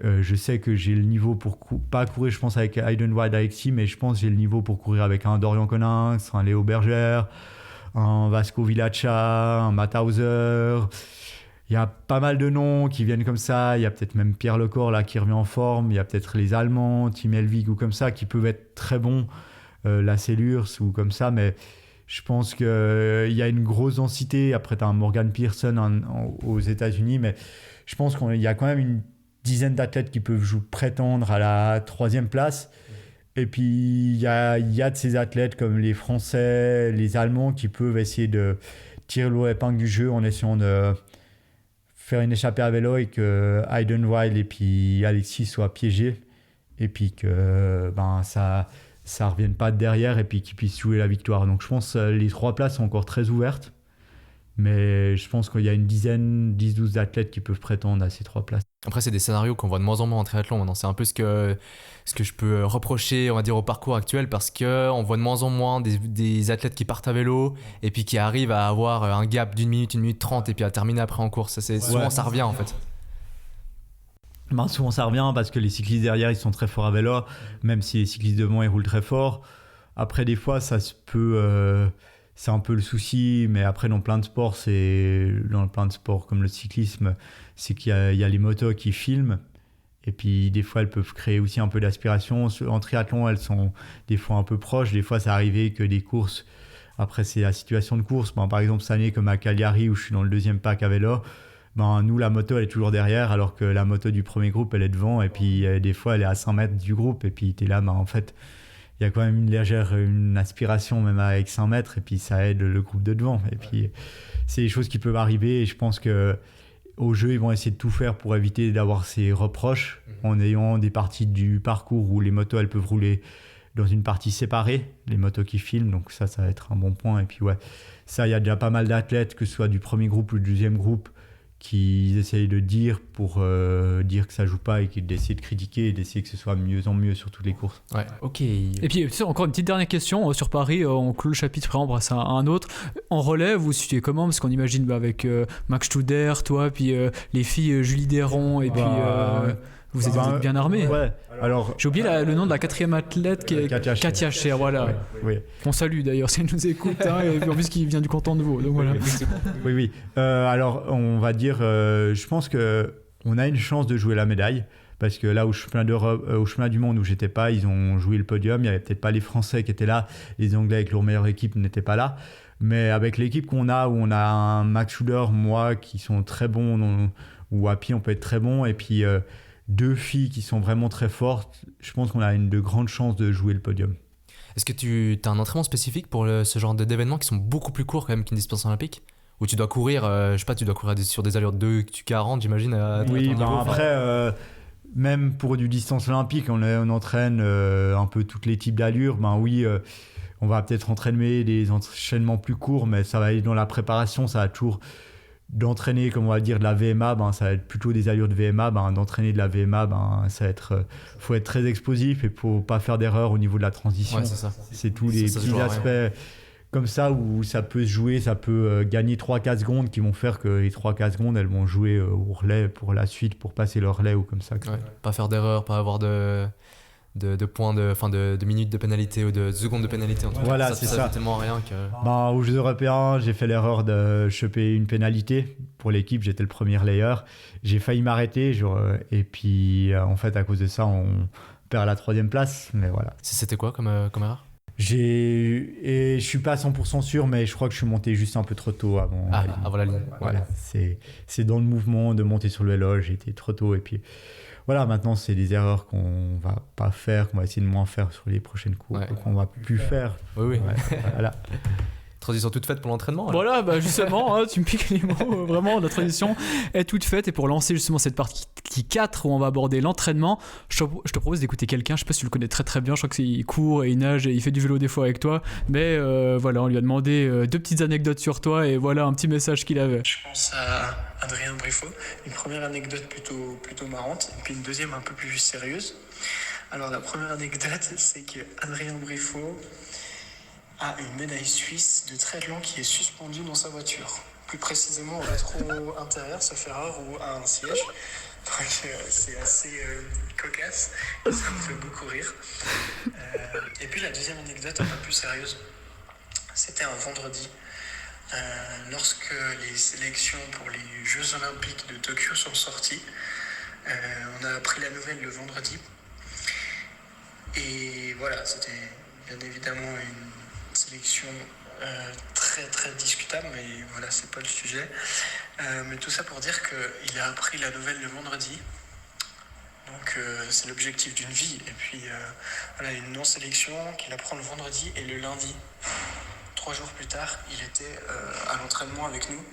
je sais que j'ai le niveau pour pas courir, je pense, avec Hayden Wilde et Alexis, mais je pense que j'ai le niveau pour courir avec un Dorian Coninx, un Léo Berger, un Vasco Vilaça, un Matt Hauser. Il y a pas mal de noms qui viennent comme ça. Il y a peut-être même Pierre Lecor là, qui revient en forme. Il y a peut-être les Allemands, Tim Helwig ou comme ça, qui peuvent être très bons. La Cellurs ou comme ça. Mais je pense qu'il y a une grosse densité. Après, tu as un Morgan Pearson aux États-Unis. Mais je pense qu'il y a quand même une dizaine d'athlètes qui peuvent prétendre à la 3e place. Et puis, il y a de ces athlètes comme les Français, les Allemands qui peuvent essayer de tirer l'épingle du jeu en essayant de faire une échappée à vélo et que Hayden Wilde et puis Alexis soient piégés et puis que ça revienne pas de derrière et puis qu'ils puissent jouer la victoire. Donc je pense que les 3 places sont encore très ouvertes, mais je pense qu'il y a une 10-12 athlètes qui peuvent prétendre à ces 3 places. Après, c'est des scénarios qu'on voit de moins en moins en triathlon maintenant. C'est un peu ce que je peux reprocher, on va dire, au parcours actuel, parce qu'on voit de moins en moins des athlètes qui partent à vélo et puis qui arrivent à avoir un gap d'1 minute, 1 minute 30 et puis à terminer après en course. Souvent, ça revient en fait. Ben, souvent ça revient parce que les cyclistes derrière ils sont très forts à vélo, même si les cyclistes devant ils roulent très fort. Après des fois ça se peut, c'est un peu le souci, mais après dans plein de sports comme le cyclisme, c'est il y a les motos qui filment. Et puis des fois elles peuvent créer aussi un peu d'aspiration. En triathlon elles sont des fois un peu proches, des fois ça arrivait que des courses, après c'est la situation de course, ben, par exemple cette année comme à Cagliari où je suis dans le deuxième pack à vélo, ben, nous la moto elle est toujours derrière alors que la moto du premier groupe elle est devant, et puis des fois elle est à 100 mètres du groupe, et puis t'es là, ben, en fait il y a quand même une aspiration même avec 100 mètres, et puis ça aide le groupe de devant, et puis c'est des choses qui peuvent arriver, et je pense que au jeu, ils vont essayer de tout faire pour éviter d'avoir ces reproches en ayant des parties du parcours où les motos elles peuvent rouler dans une partie séparée, les motos qui filment, donc ça va être un bon point. Et puis ouais, ça, il y a déjà pas mal d'athlètes, que ce soit du premier groupe ou du deuxième groupe, qui essayent de dire pour dire que ça joue pas, et qui essaient de critiquer et d'essayer que ce soit mieux en mieux sur toutes les courses. Ouais, ok. Et puis, tu sais, encore une petite dernière question sur Paris. On clôt le chapitre, après on passe à un autre. En relève, vous situez comment? Parce qu'on imagine avec Max Studer, toi, puis les filles Julie Deron, et puis vous êtes bien armés. Ouais. Alors, j'ai oublié le nom de la 4e athlète qui est Katia Cher, voilà. Oui. On salue d'ailleurs si elle nous écoute, hein, et en plus qui vient du canton de Vaud. Donc voilà. Oui. Alors, on va dire, je pense qu'on a une chance de jouer la médaille. Parce que là, au chemin du monde où j'étais pas, ils ont joué le podium. Il n'y avait peut-être pas les Français qui étaient là. Les Anglais avec leur meilleure équipe n'étaient pas là. Mais avec l'équipe qu'on a, où on a un Max Schuder, moi, qui sont très bons, ou à pied, on peut être très bon. Et puis, 2 filles qui sont vraiment très fortes. Je pense qu'on a de grandes chances de jouer le podium. Est-ce que tu as un entraînement spécifique pour ce genre d'événements qui sont beaucoup plus courts quand même qu'une distance olympique? Où tu dois courir, je sais pas, tu dois courir sur des allures de 2:40, j'imagine. Oui, après... même pour du distance olympique, on entraîne un peu tous les types d'allures. On va peut-être entraîner des enchaînements plus courts, mais ça va être dans la préparation, ça va toujours d'entraîner, comme on va dire, de la VMA, ça va être plutôt des allures de VMA. D'entraîner de la VMA, ça va être, faut être très explosif et faut pas faire d'erreur au niveau de la transition. Ouais, c'est ça. C'est tous les petits aspects comme ça où ça peut se jouer, ça peut gagner 3-4 secondes qui vont faire que les 3-4 secondes elles vont jouer au relais pour la suite, pour passer le relais ou comme ça. Ouais, pas faire d'erreur, pas avoir de points, de minutes de pénalité ou de secondes de pénalité. En tout cas. Voilà, c'est ça. Ça tellement rien que... Aux Jeux Européens, j'ai fait l'erreur de choper une pénalité pour l'équipe. J'étais le premier layer. J'ai failli m'arrêter. Et puis, en fait, à cause de ça, on perd la 3e place. Mais voilà. C'était quoi comme erreur? Je suis pas 100% sûr, mais je crois que je suis monté juste un peu trop tôt avant la ligne. Voilà, c'est dans le mouvement de monter sur le vélo, j'ai été trop tôt, et puis voilà, maintenant c'est des erreurs qu'on va pas faire, qu'on va essayer de moins faire sur les prochaines courses, qu'on va plus faire. Oui. Ouais, voilà. Transition toute faite pour l'entraînement. Voilà, justement, tu me piques les mots. Vraiment, la transition est toute faite. Et pour lancer justement cette partie 4 où on va aborder l'entraînement, je te propose d'écouter quelqu'un. Je sais pas si tu le connais très très bien. Je crois qu'il court et il nage et il fait du vélo des fois avec toi. Mais voilà, on lui a demandé 2 petites anecdotes sur toi et voilà un petit message qu'il avait. Je pense à Adrien Briffaut. Une première anecdote plutôt marrante et puis une deuxième un peu plus sérieuse. Alors la première anecdote, c'est que Adrien Briffaut a une médaille suisse de triathlon qui est suspendue dans sa voiture. Plus précisément au rétro intérieur, ça fait rare, ou à un siège. Donc c'est assez cocasse et ça me fait beaucoup rire. Et puis la deuxième anecdote un peu plus sérieuse, c'était un vendredi. Lorsque les sélections pour les Jeux Olympiques de Tokyo sont sorties, on a appris la nouvelle le vendredi. Et voilà, c'était bien évidemment une sélection très très discutable, mais voilà, c'est pas le sujet. Mais tout ça pour dire qu'il a appris la nouvelle le vendredi. Donc c'est l'objectif d'une vie. Et puis voilà, une non-sélection qu'il apprend le vendredi et le lundi. 3 jours plus tard, il était à l'entraînement avec nous.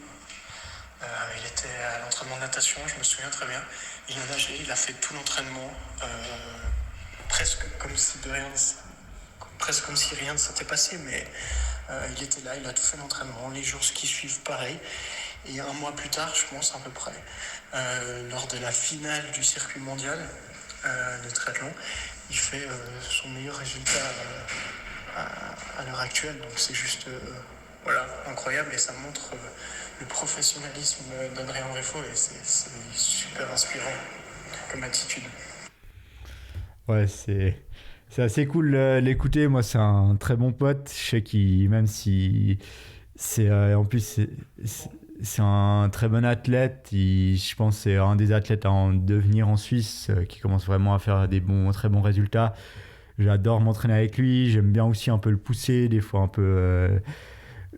Il était à l'entraînement de natation, je me souviens très bien. Il a nagé, il a fait tout l'entraînement, presque comme si rien ne s'était passé, mais il était là, il a tout fait l'entraînement. Les jours qui suivent, pareil. Et 1 mois plus tard, je pense à peu près, lors de la finale du circuit mondial de triathlon, il fait son meilleur résultat à l'heure actuelle. Donc c'est juste incroyable, et ça montre le professionnalisme d'Adrien Briffaut, et c'est super inspirant. comme attitude. Ouais, c'est assez cool de l'écouter. Moi, c'est un très bon pote. Je sais qu'il, même si en plus, c'est un très bon athlète. Je pense que c'est un des athlètes à en devenir en Suisse qui commence vraiment à faire très bons résultats. J'adore m'entraîner avec lui. J'aime bien aussi un peu le pousser, des fois un peu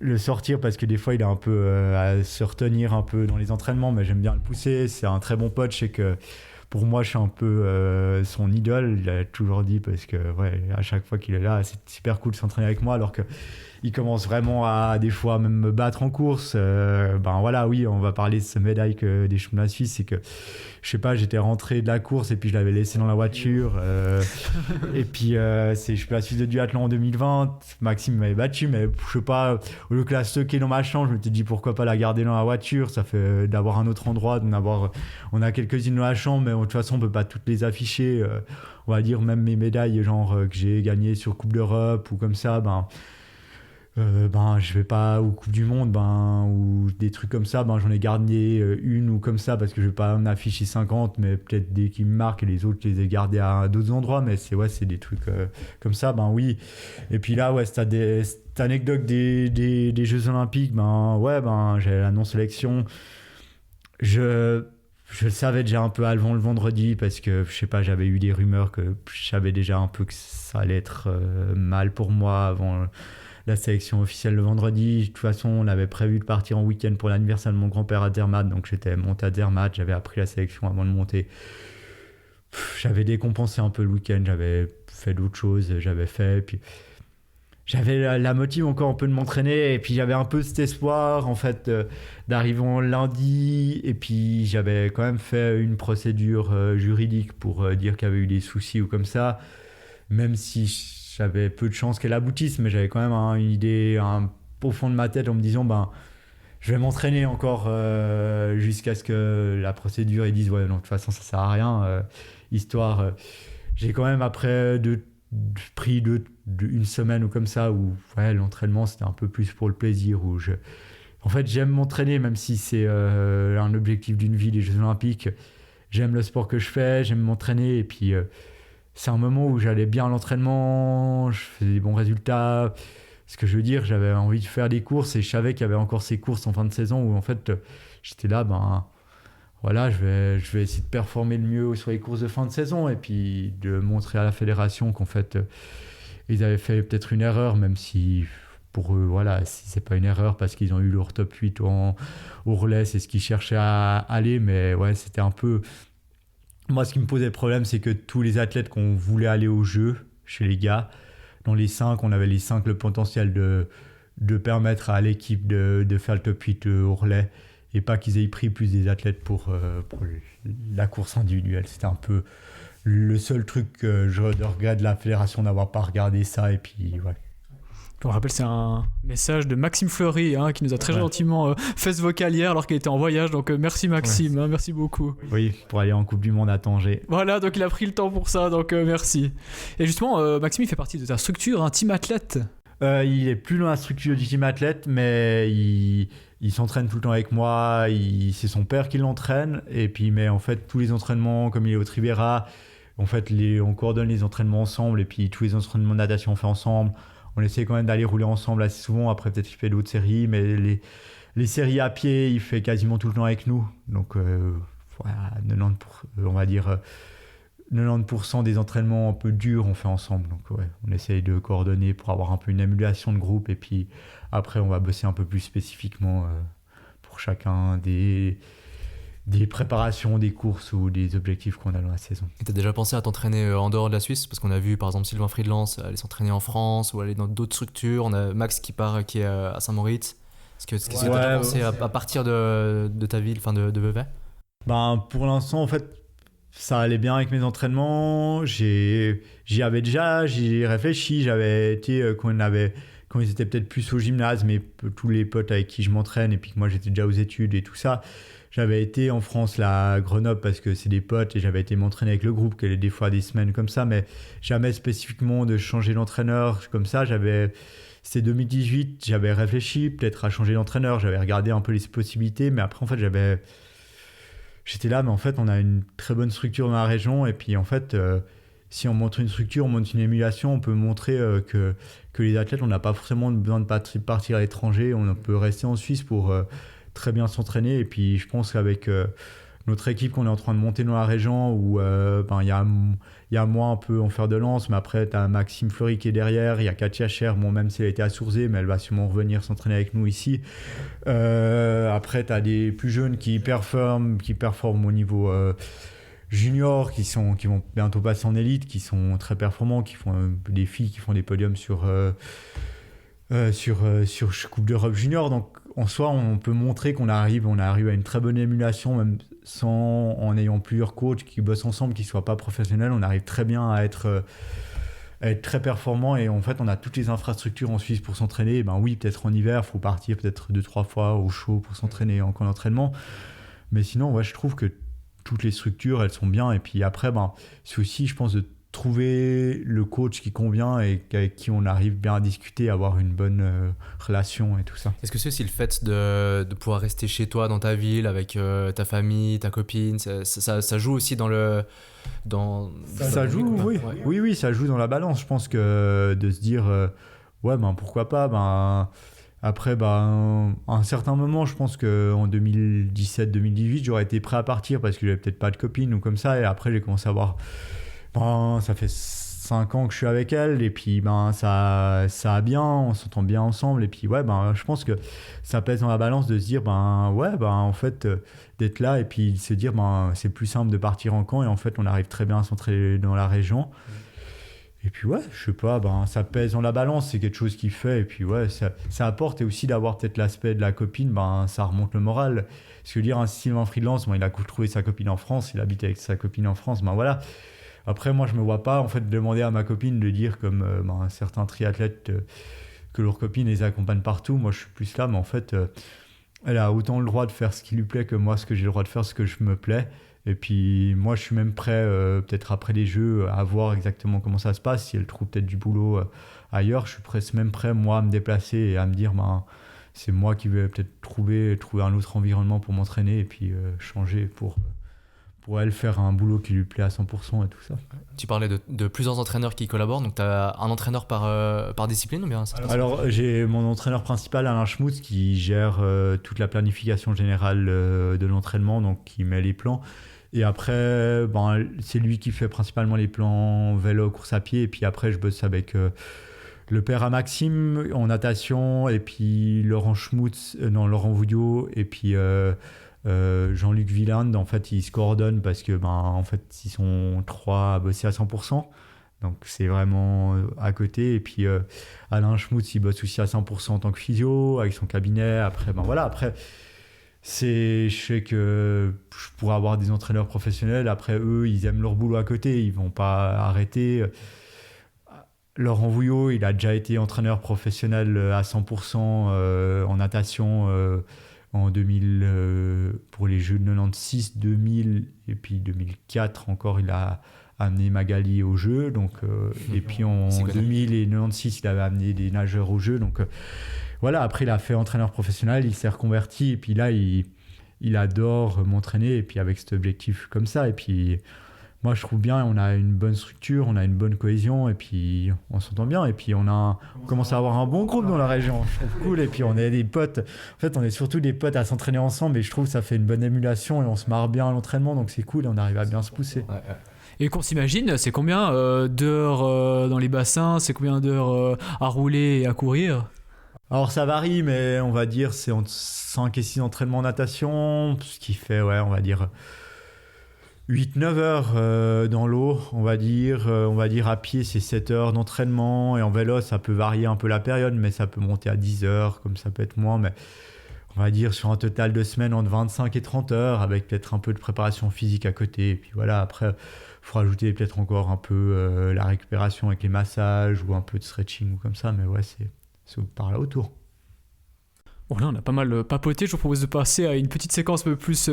le sortir parce que des fois il est un peu à se retenir un peu dans les entraînements, mais j'aime bien le pousser. C'est un très bon pote. Je sais que pour moi, je suis un peu son idole. Il a toujours dit parce que ouais, à chaque fois qu'il est là, c'est super cool de s'entraîner avec moi, alors que il commence vraiment à des fois même me battre en course. Ben voilà, oui, on va parler de ce médaille des championnats suisses. C'est que je sais pas, j'étais rentré de la course et puis je l'avais laissé dans la voiture. Et puis c'est championnat suisse de duathlon en 2020. Maxime m'avait battu, mais je sais pas, au lieu que la stocker dans ma chambre, je me suis dit pourquoi pas la garder dans la voiture. Ça fait d'avoir un autre endroit, on a quelques-unes dans la chambre, mais de toute façon on peut pas toutes les afficher. On va dire même mes médailles genre que j'ai gagnées sur Coupe d'Europe ou comme ça, je vais pas, ou Coupe du Monde, ou des trucs comme ça, j'en ai gardé une ou comme ça parce que je vais pas en afficher 50, mais peut-être des qui me marquent et les autres je les ai gardés à d'autres endroits, mais c'est des trucs comme ça, oui. Et puis là, ouais, cette anecdote des Jeux Olympiques, j'avais la non-sélection. Je le savais déjà un peu avant le vendredi parce que, je sais pas, j'avais eu des rumeurs que je savais déjà un peu que ça allait être mal pour moi avant la sélection officielle le vendredi. De toute façon, on avait prévu de partir en week-end pour l'anniversaire de mon grand-père à Zermatt, donc j'étais monté à Zermatt, j'avais appris la sélection avant de monter. J'avais décompensé un peu le week-end, j'avais fait d'autres choses, puis j'avais la motive encore un peu de m'entraîner, et puis j'avais un peu cet espoir en fait d'arriver en lundi, et puis j'avais quand même fait une procédure juridique pour dire qu'il y avait eu des soucis ou comme ça, même si j'avais peu de chances qu'elle aboutisse, mais j'avais quand même une idée au fond de ma tête en me disant je vais m'entraîner encore jusqu'à ce que la procédure ils disent ouais non, de toute façon ça sert à rien, histoire j'ai quand même après pris une semaine ou comme ça où ouais, l'entraînement c'était un peu plus pour le plaisir, en fait j'aime m'entraîner même si c'est un objectif d'une vie, les Jeux Olympiques. J'aime le sport que je fais, j'aime m'entraîner, et puis c'est un moment où j'allais bien à l'entraînement, je faisais des bons résultats. Ce que je veux dire, j'avais envie de faire des courses et je savais qu'il y avait encore ces courses en fin de saison où en fait j'étais là, voilà, je vais essayer de performer le mieux sur les courses de fin de saison et puis de montrer à la fédération qu'en fait ils avaient fait peut-être une erreur, même si pour eux, voilà, si c'est pas une erreur parce qu'ils ont eu leur top 8 au relais, c'est ce qu'ils cherchaient à aller, mais ouais, c'était un peu... Moi, ce qui me posait problème, c'est que tous les athlètes qu'on voulait aller au jeu, chez les gars, dans les 5, on avait les 5 le potentiel de permettre à l'équipe de faire le top 8 au relais, et pas qu'ils aient pris plus des athlètes pour la course individuelle. C'était un peu le seul truc que je regrette de la fédération, d'avoir pas regardé ça, et puis ouais. Je me rappelle, c'est un message de Maxime Fleury qui nous a très gentiment fait ce vocal hier alors qu'il était en voyage. Donc merci Maxime, merci beaucoup. Oui, pour aller en Coupe du Monde à Tanger. Voilà, donc il a pris le temps pour ça, donc merci. Et justement, Maxime, il fait partie de ta structure, Team Athlète. Il est plus dans la structure du Team Athlète, mais il s'entraîne tout le temps avec moi. C'est son père qui l'entraîne, et puis il met en fait tous les entraînements, comme il est au Trivera. En fait, on coordonne les entraînements ensemble, et puis tous les entraînements de natation on fait ensemble. On essaie quand même d'aller rouler ensemble assez souvent. Après, peut-être qu'il fait d'autres séries, mais les séries à pied, il fait quasiment tout le temps avec nous. Donc, voilà, on va dire 90% des entraînements un peu durs, on fait ensemble. Donc, ouais, on essaye de coordonner pour avoir un peu une émulation de groupe. Et puis, après, on va bosser un peu plus spécifiquement pour chacun des préparations, des courses ou des objectifs qu'on a dans la saison. Et t'as déjà pensé à t'entraîner en dehors de la Suisse? Parce qu'on a vu par exemple Sylvain Friedlands aller s'entraîner en France ou aller dans d'autres structures. On a Max qui est à Saint-Moritz. Est-ce que t'as déjà pensé à partir de ta ville, enfin de Vevey? Pour l'instant, en fait, ça allait bien avec mes entraînements. J'y réfléchi. J'avais été quand ils étaient peut-être plus au gymnase, mais tous les potes avec qui je m'entraîne, et puis que moi j'étais déjà aux études et tout ça. J'avais été en France, là, à Grenoble, parce que c'est des potes, et j'avais été m'entraîner avec le groupe, qui allait des fois des semaines comme ça, mais jamais spécifiquement de changer d'entraîneur comme ça. C'était 2018, j'avais réfléchi peut-être à changer d'entraîneur, j'avais regardé un peu les possibilités, mais après, en fait, j'étais là, mais en fait, on a une très bonne structure dans la région. Et puis, en fait, si on montre une structure, on montre une émulation, on peut montrer que les athlètes, on n'a pas forcément besoin de partir à l'étranger. On peut rester en Suisse pour très bien s'entraîner. Et puis, je pense qu'avec notre équipe qu'on est en train de monter dans la région, où il y a moi un peu en fer de lance, mais après, tu as Maxime Fleury qui est derrière. Il y a Katia Cher, bon, même si elle a été à Sourzé, mais elle va sûrement revenir s'entraîner avec nous ici. Après, tu as des plus jeunes qui performent au niveau juniors, qui vont bientôt passer en élite, qui sont très performants, qui font des filles qui font des podiums sur Coupe d'Europe Junior. Donc, en soi, on peut montrer qu'on arrive à une très bonne émulation, même en ayant plusieurs coachs qui bossent ensemble, qui ne soient pas professionnels. On arrive très bien à être très performant, et en fait, on a toutes les infrastructures en Suisse pour s'entraîner. Ben oui, peut-être en hiver, il faut partir peut-être 2-3 fois au chaud pour s'entraîner en camp d'entraînement. Mais sinon, ouais, je trouve que toutes les structures, elles sont bien. Et puis après, c'est aussi, je pense, de trouver le coach qui convient et avec qui on arrive bien à discuter, à avoir une bonne relation et tout ça. Est-ce que c'est aussi le fait de pouvoir rester chez toi dans ta ville avec ta famille, ta copine, ça joue aussi dans le... Ça joue, oui. Ouais. Oui, ça joue dans la balance. Je pense que de se dire, pourquoi pas, après, à un certain moment, je pense qu'en 2017-2018, j'aurais été prêt à partir parce que j'avais peut-être pas de copine ou comme ça. Et après, j'ai commencé à avoir... ça fait 5 ans que je suis avec elle. Et puis, ça a bien, on s'entend bien ensemble. Et puis, je pense que ça pèse dans la balance de se dire, en fait, d'être là et puis se dire, c'est plus simple de partir en camp. Et en fait, on arrive très bien à s'entraîner dans la région. Et puis je sais pas, ça pèse dans la balance, c'est quelque chose qui fait, et puis ça apporte, et aussi d'avoir peut-être l'aspect de la copine, ça remonte le moral. Parce que dire un Sylvain Freelance, il a trouvé sa copine en France, il habite avec sa copine en France, voilà. Après, moi, je me vois pas en fait demander à ma copine de dire comme certains triathlètes que leur copine les accompagne partout. Moi, je suis plus là, mais en fait, elle a autant le droit de faire ce qui lui plaît que moi, ce que j'ai le droit de faire, ce que je me plais. Et puis moi, je suis même prêt, peut-être après les Jeux, à voir exactement comment ça se passe. Si elle trouve peut-être du boulot ailleurs, je suis même prêt, moi, à me déplacer et à me dire, c'est moi qui vais peut-être trouver un autre environnement pour m'entraîner et puis changer pour elle faire un boulot qui lui plaît à 100% et tout ça. Tu parlais de plusieurs entraîneurs qui collaborent, donc tu as un entraîneur par discipline ou bien ça? Alors, j'ai mon entraîneur principal, Alain Schmutz, qui gère toute la planification générale de l'entraînement, donc qui met les plans. Et après, c'est lui qui fait principalement les plans vélo, course à pied. Et puis après, je bosse avec le père à Maxime en natation, et puis Laurent Vouillot, et puis Jean-Luc Villand. En fait, ils se coordonnent parce que en fait, ils sont 3 à bosser à 100%. Donc, c'est vraiment à côté. Et puis, Alain Schmutz, il bosse aussi à 100% en tant que physio, avec son cabinet. Après, après... je sais que je pourrais avoir des entraîneurs professionnels. Après, eux, ils aiment leur boulot à côté. Ils ne vont pas arrêter. Laurent Vouillot, il a déjà été entraîneur professionnel à 100% en natation en 2000, pour les Jeux de 96, 2000 et puis 2004 encore, il a amené Magali aux Jeux. Donc, et puis en 2000 et 96, il avait amené des nageurs aux Jeux. Donc, voilà, après il a fait entraîneur professionnel, il s'est reconverti et puis là il adore m'entraîner et puis avec cet objectif comme ça. Et puis moi je trouve bien, on a une bonne structure, on a une bonne cohésion et puis on s'entend bien et puis on commence à avoir un bon groupe dans la région, je trouve cool. Et puis on est des potes, en fait on est surtout des potes à s'entraîner ensemble et je trouve que ça fait une bonne émulation et on se marre bien à l'entraînement, donc c'est cool et on arrive à bien se pousser. Ouais. Et qu'on s'imagine, c'est combien d'heures dans les bassins, c'est combien d'heures à rouler et à courir? Alors ça varie, mais on va dire c'est entre 5 et 6 entraînements en natation, ce qui fait, on va dire 8-9 heures dans l'eau, on va dire à pied c'est 7 heures d'entraînement, et en vélo ça peut varier un peu la période, mais ça peut monter à 10 heures, comme ça peut être moins, mais on va dire sur un total de semaine entre 25 et 30 heures, avec peut-être un peu de préparation physique à côté, et puis voilà, après il faut rajouter peut-être encore un peu la récupération avec les massages, ou un peu de stretching ou comme ça, mais c'est par là autour. Bon, là on a pas mal papoté, je vous propose de passer à une petite séquence un peu plus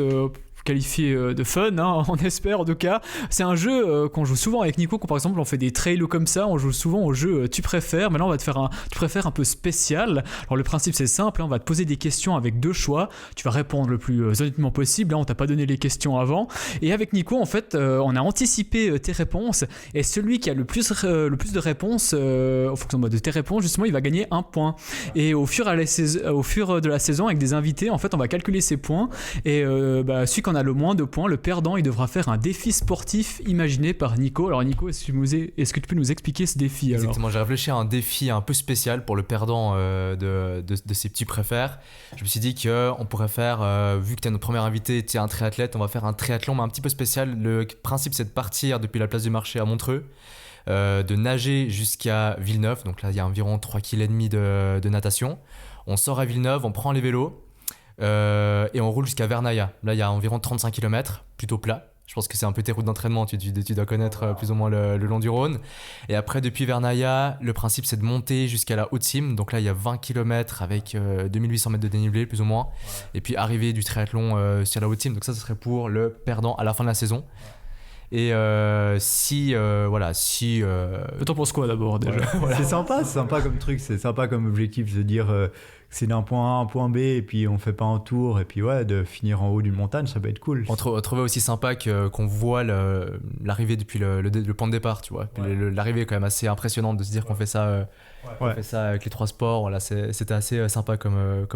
qualifier de fun, hein, on espère en tout cas. C'est un jeu qu'on joue souvent avec Nico, quand par exemple on fait des trails comme ça, on joue souvent au jeu Tu préfères, mais là on va te faire un Tu préfères un peu spécial. Alors le principe c'est simple, hein, on va te poser des questions avec 2 choix, tu vas répondre le plus honnêtement possible, hein, on t'a pas donné les questions avant, et avec Nico en fait on a anticipé tes réponses, et celui qui a le plus de réponses en fonction de tes réponses, justement il va gagner 1 point. Et au fur de la saison avec des invités, en fait on va calculer ces points, et celui qui en a le moins de points, le perdant, il devra faire un défi sportif imaginé par Nico. Alors Nico, est-ce que tu peux nous expliquer ce défi alors ? Exactement, j'ai réfléchi à un défi un peu spécial pour le perdant de ces petits préfères. Je me suis dit qu'on pourrait faire, vu que tu es notre premier invité, tu es un triathlète, on va faire un triathlon mais un petit peu spécial. Le principe c'est de partir depuis la place du marché à Montreux, de nager jusqu'à Villeneuve, donc là il y a environ 3,5 km de natation. On sort à Villeneuve, on prend les vélos et on roule jusqu'à Vernaya. Là il y a environ 35 km, plutôt plat. Je pense que c'est un peu tes routes d'entraînement, tu dois connaître plus ou moins le long du Rhône. Et après, depuis Vernaya, le principe c'est de monter jusqu'à la Haute-Cime. Donc là, il y a 20 km avec 2800 mètres de dénivelé, plus ou moins. Ouais. Et puis arriver du triathlon sur la Haute-Cime. Donc ça, ce serait pour le perdant à la fin de la saison. Et si... T'en penses quoi d'abord déjà ? Voilà. C'est sympa comme truc, c'est sympa comme objectif de dire c'est d'un point A à un point B et puis on fait pas un tour et puis de finir en haut d'une montagne, ça peut être cool. On trouvait aussi sympa qu'on voit l'arrivée depuis le point de départ, tu vois. Ouais. L'arrivée est quand même assez impressionnante de se dire qu'on fait ça, on fait ça avec les 3 sports. Voilà, c'était assez sympa comme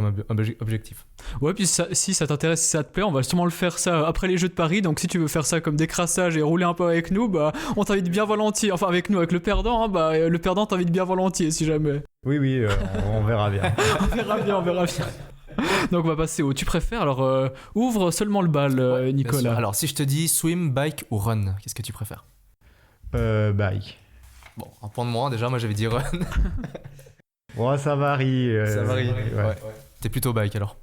objectif. Ouais, puis si ça t'intéresse, si ça te plaît, on va sûrement le faire ça après les Jeux de Paris. Donc si tu veux faire ça comme décrassage et rouler un peu avec nous, on t'invite bien volontiers. Enfin avec nous, avec le perdant, hein, le perdant t'invite bien volontiers si jamais. Oui, on verra bien. on verra bien. Donc on va passer au Tu préfères. Alors ouvre seulement le bal, Nicolas. Alors si je te dis swim, bike ou run, qu'est-ce que tu préfères ? Bike. Bon, un point de moins déjà, moi j'avais dit run. Bon, ça varie. Ça varie. Ouais. T'es plutôt bike alors.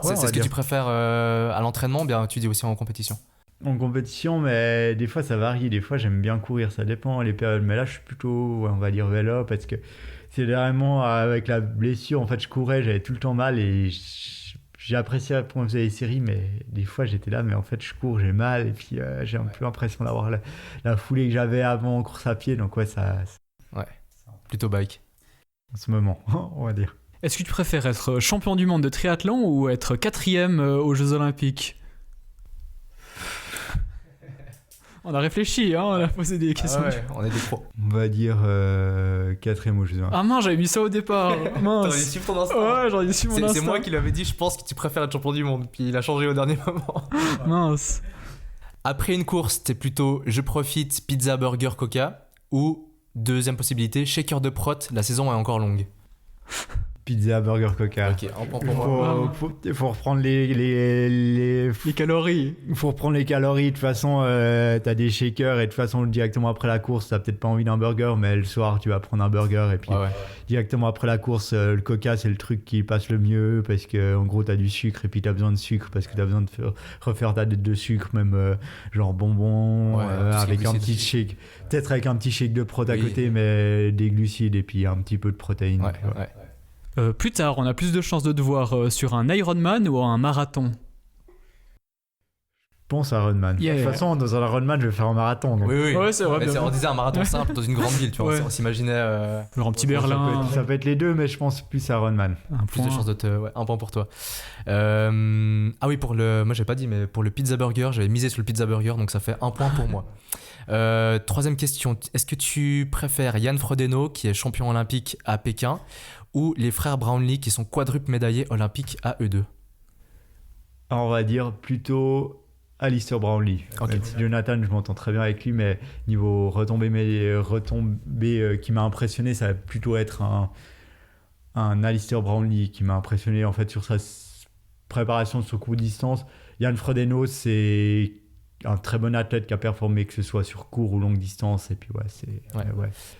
C'est ce que tu préfères à l'entraînement, bien tu dis aussi en compétition. En compétition, mais des fois ça varie. Des fois j'aime bien courir, ça dépend les périodes. Mais là je suis plutôt, on va dire vélo, parce que c'est vraiment avec la blessure. En fait, je courais, j'avais tout le temps mal et j'ai apprécié quand on faisait les séries, mais des fois j'étais là, mais en fait je cours, j'ai mal et puis j'ai un peu l'impression d'avoir la foulée que j'avais avant en course à pied. Donc ça. Ouais. Plutôt bike. En ce moment, on va dire. Est-ce que tu préfères être champion du monde de triathlon ou être 4e aux Jeux Olympiques ? On a réfléchi, hein, on a posé des questions. Ah ouais, on est des pros. On va dire 4e aux Jeux Olympiques. Ah mince, j'avais mis ça au départ. Mince. T'aurais su ton instinct. Ouais, j'aurais dû suivre mon instinct. C'est moi qui lui avais dit, je pense que tu préfères être champion du monde. Puis il a changé au dernier moment. Mince. Après une course, t'es plutôt je profite, pizza, burger, coca. Ou deuxième possibilité, shaker de prot, la saison est encore longue. Pizza, burger, coca. Ok, un point pour moi. Faut reprendre les calories. Il faut reprendre les calories. De toute façon, t'as des shakers et de toute façon, directement après la course, t'as peut-être pas envie d'un burger, mais le soir, tu vas prendre un burger. Et puis, directement après la course, le coca, c'est le truc qui passe le mieux parce que, en gros, t'as du sucre et puis t'as besoin de sucre parce que t'as besoin de refaire ta dette de sucre, même genre bonbons, avec un petit shake. Peut-être avec un petit shake de prot à côté, mais des glucides et puis un petit peu de protéines. Plus tard, on a plus de chances de te voir sur un Ironman ou un marathon. Je pense à Ironman. De toute façon, dans un Ironman, je vais faire un marathon. Donc. Oui. Ouais, c'est vrai. On disait un marathon simple dans une grande ville, tu vois. On s'imaginait. Genre un petit Berlin. Ça peut être les deux, mais je pense plus à Ironman. Plus de chances de te. Ouais, un point pour toi. Ah oui, moi, j'avais pas dit, mais pour le pizza burger, j'avais misé sur le pizza burger, donc ça fait un point pour moi. Troisième question. Est-ce que tu préfères Yann Frodeno, qui est champion olympique à Pékin, ou les frères Brownlee, qui sont quadruples médaillés olympiques à eux deux? On va dire plutôt Alistair Brownlee. Okay. Jonathan, je m'entends très bien avec lui, mais niveau retombée qui m'a impressionné, ça va plutôt être un Alistair Brownlee qui m'a impressionné en fait sur sa préparation sur court distance. Yann Frodeno, c'est un très bon athlète qui a performé, que ce soit sur court ou longue distance. Et puis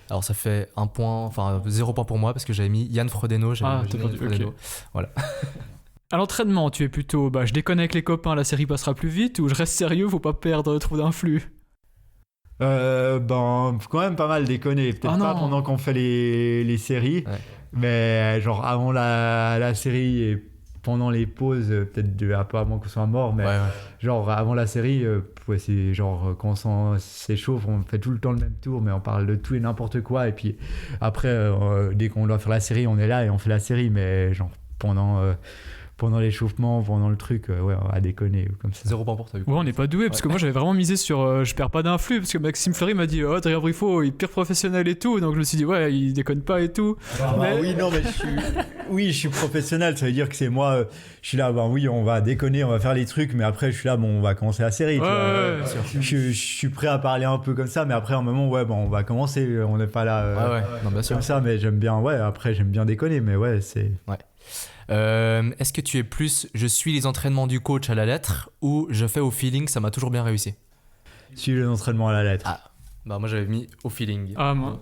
Alors ça fait 1 point, enfin 0 point pour moi parce que j'avais mis Yann Frodeno. T'as perdu, Frodeno. Okay. Voilà. À l'entraînement, tu es plutôt je déconne avec les copains, la série passera plus vite, ou je reste sérieux, faut pas perdre trop d'influx? Quand même pas mal déconner. Peut-être pas pendant qu'on fait les séries, mais genre avant la série et pendant les pauses, un peu avant qu'on soit mort, mais Ouais, ouais. genre avant la série, c'est genre quand on s'échauffe, on fait tout le temps le même tour, mais on parle de tout et n'importe quoi. Et puis après, dès qu'on doit faire la série, on est là et on fait la série, mais genre pendant l'échauffement, pendant le truc, ouais, on va déconner comme ça. 0 points pour toi. Ouais, on n'est pas doué parce que moi j'avais vraiment misé sur je perds pas d'influx parce que Maxime Fleury m'a dit Adrien Briffaut il est pire professionnel et tout, donc je me suis dit ouais il déconne pas et tout. Mais- Oui, non, mais je suis professionnel, ça veut dire que c'est moi, je suis là, oui, on va déconner, on va faire les trucs, mais après je suis là, on va commencer la série. Tu Ouais, vois. ouais, Je suis prêt à parler un peu comme ça, mais après, un moment, on va commencer, on n'est pas là Ouais. Non, bien sûr. comme ça, mais j'aime bien déconner, mais ouais, c'est. Est-ce que tu es plus je suis les entraînements du coach à la lettre ou je fais au feeling, ça m'a toujours bien réussi? Suivre les entraînements à la lettre. Ah. Bah moi j'avais mis au feeling. Ah moi.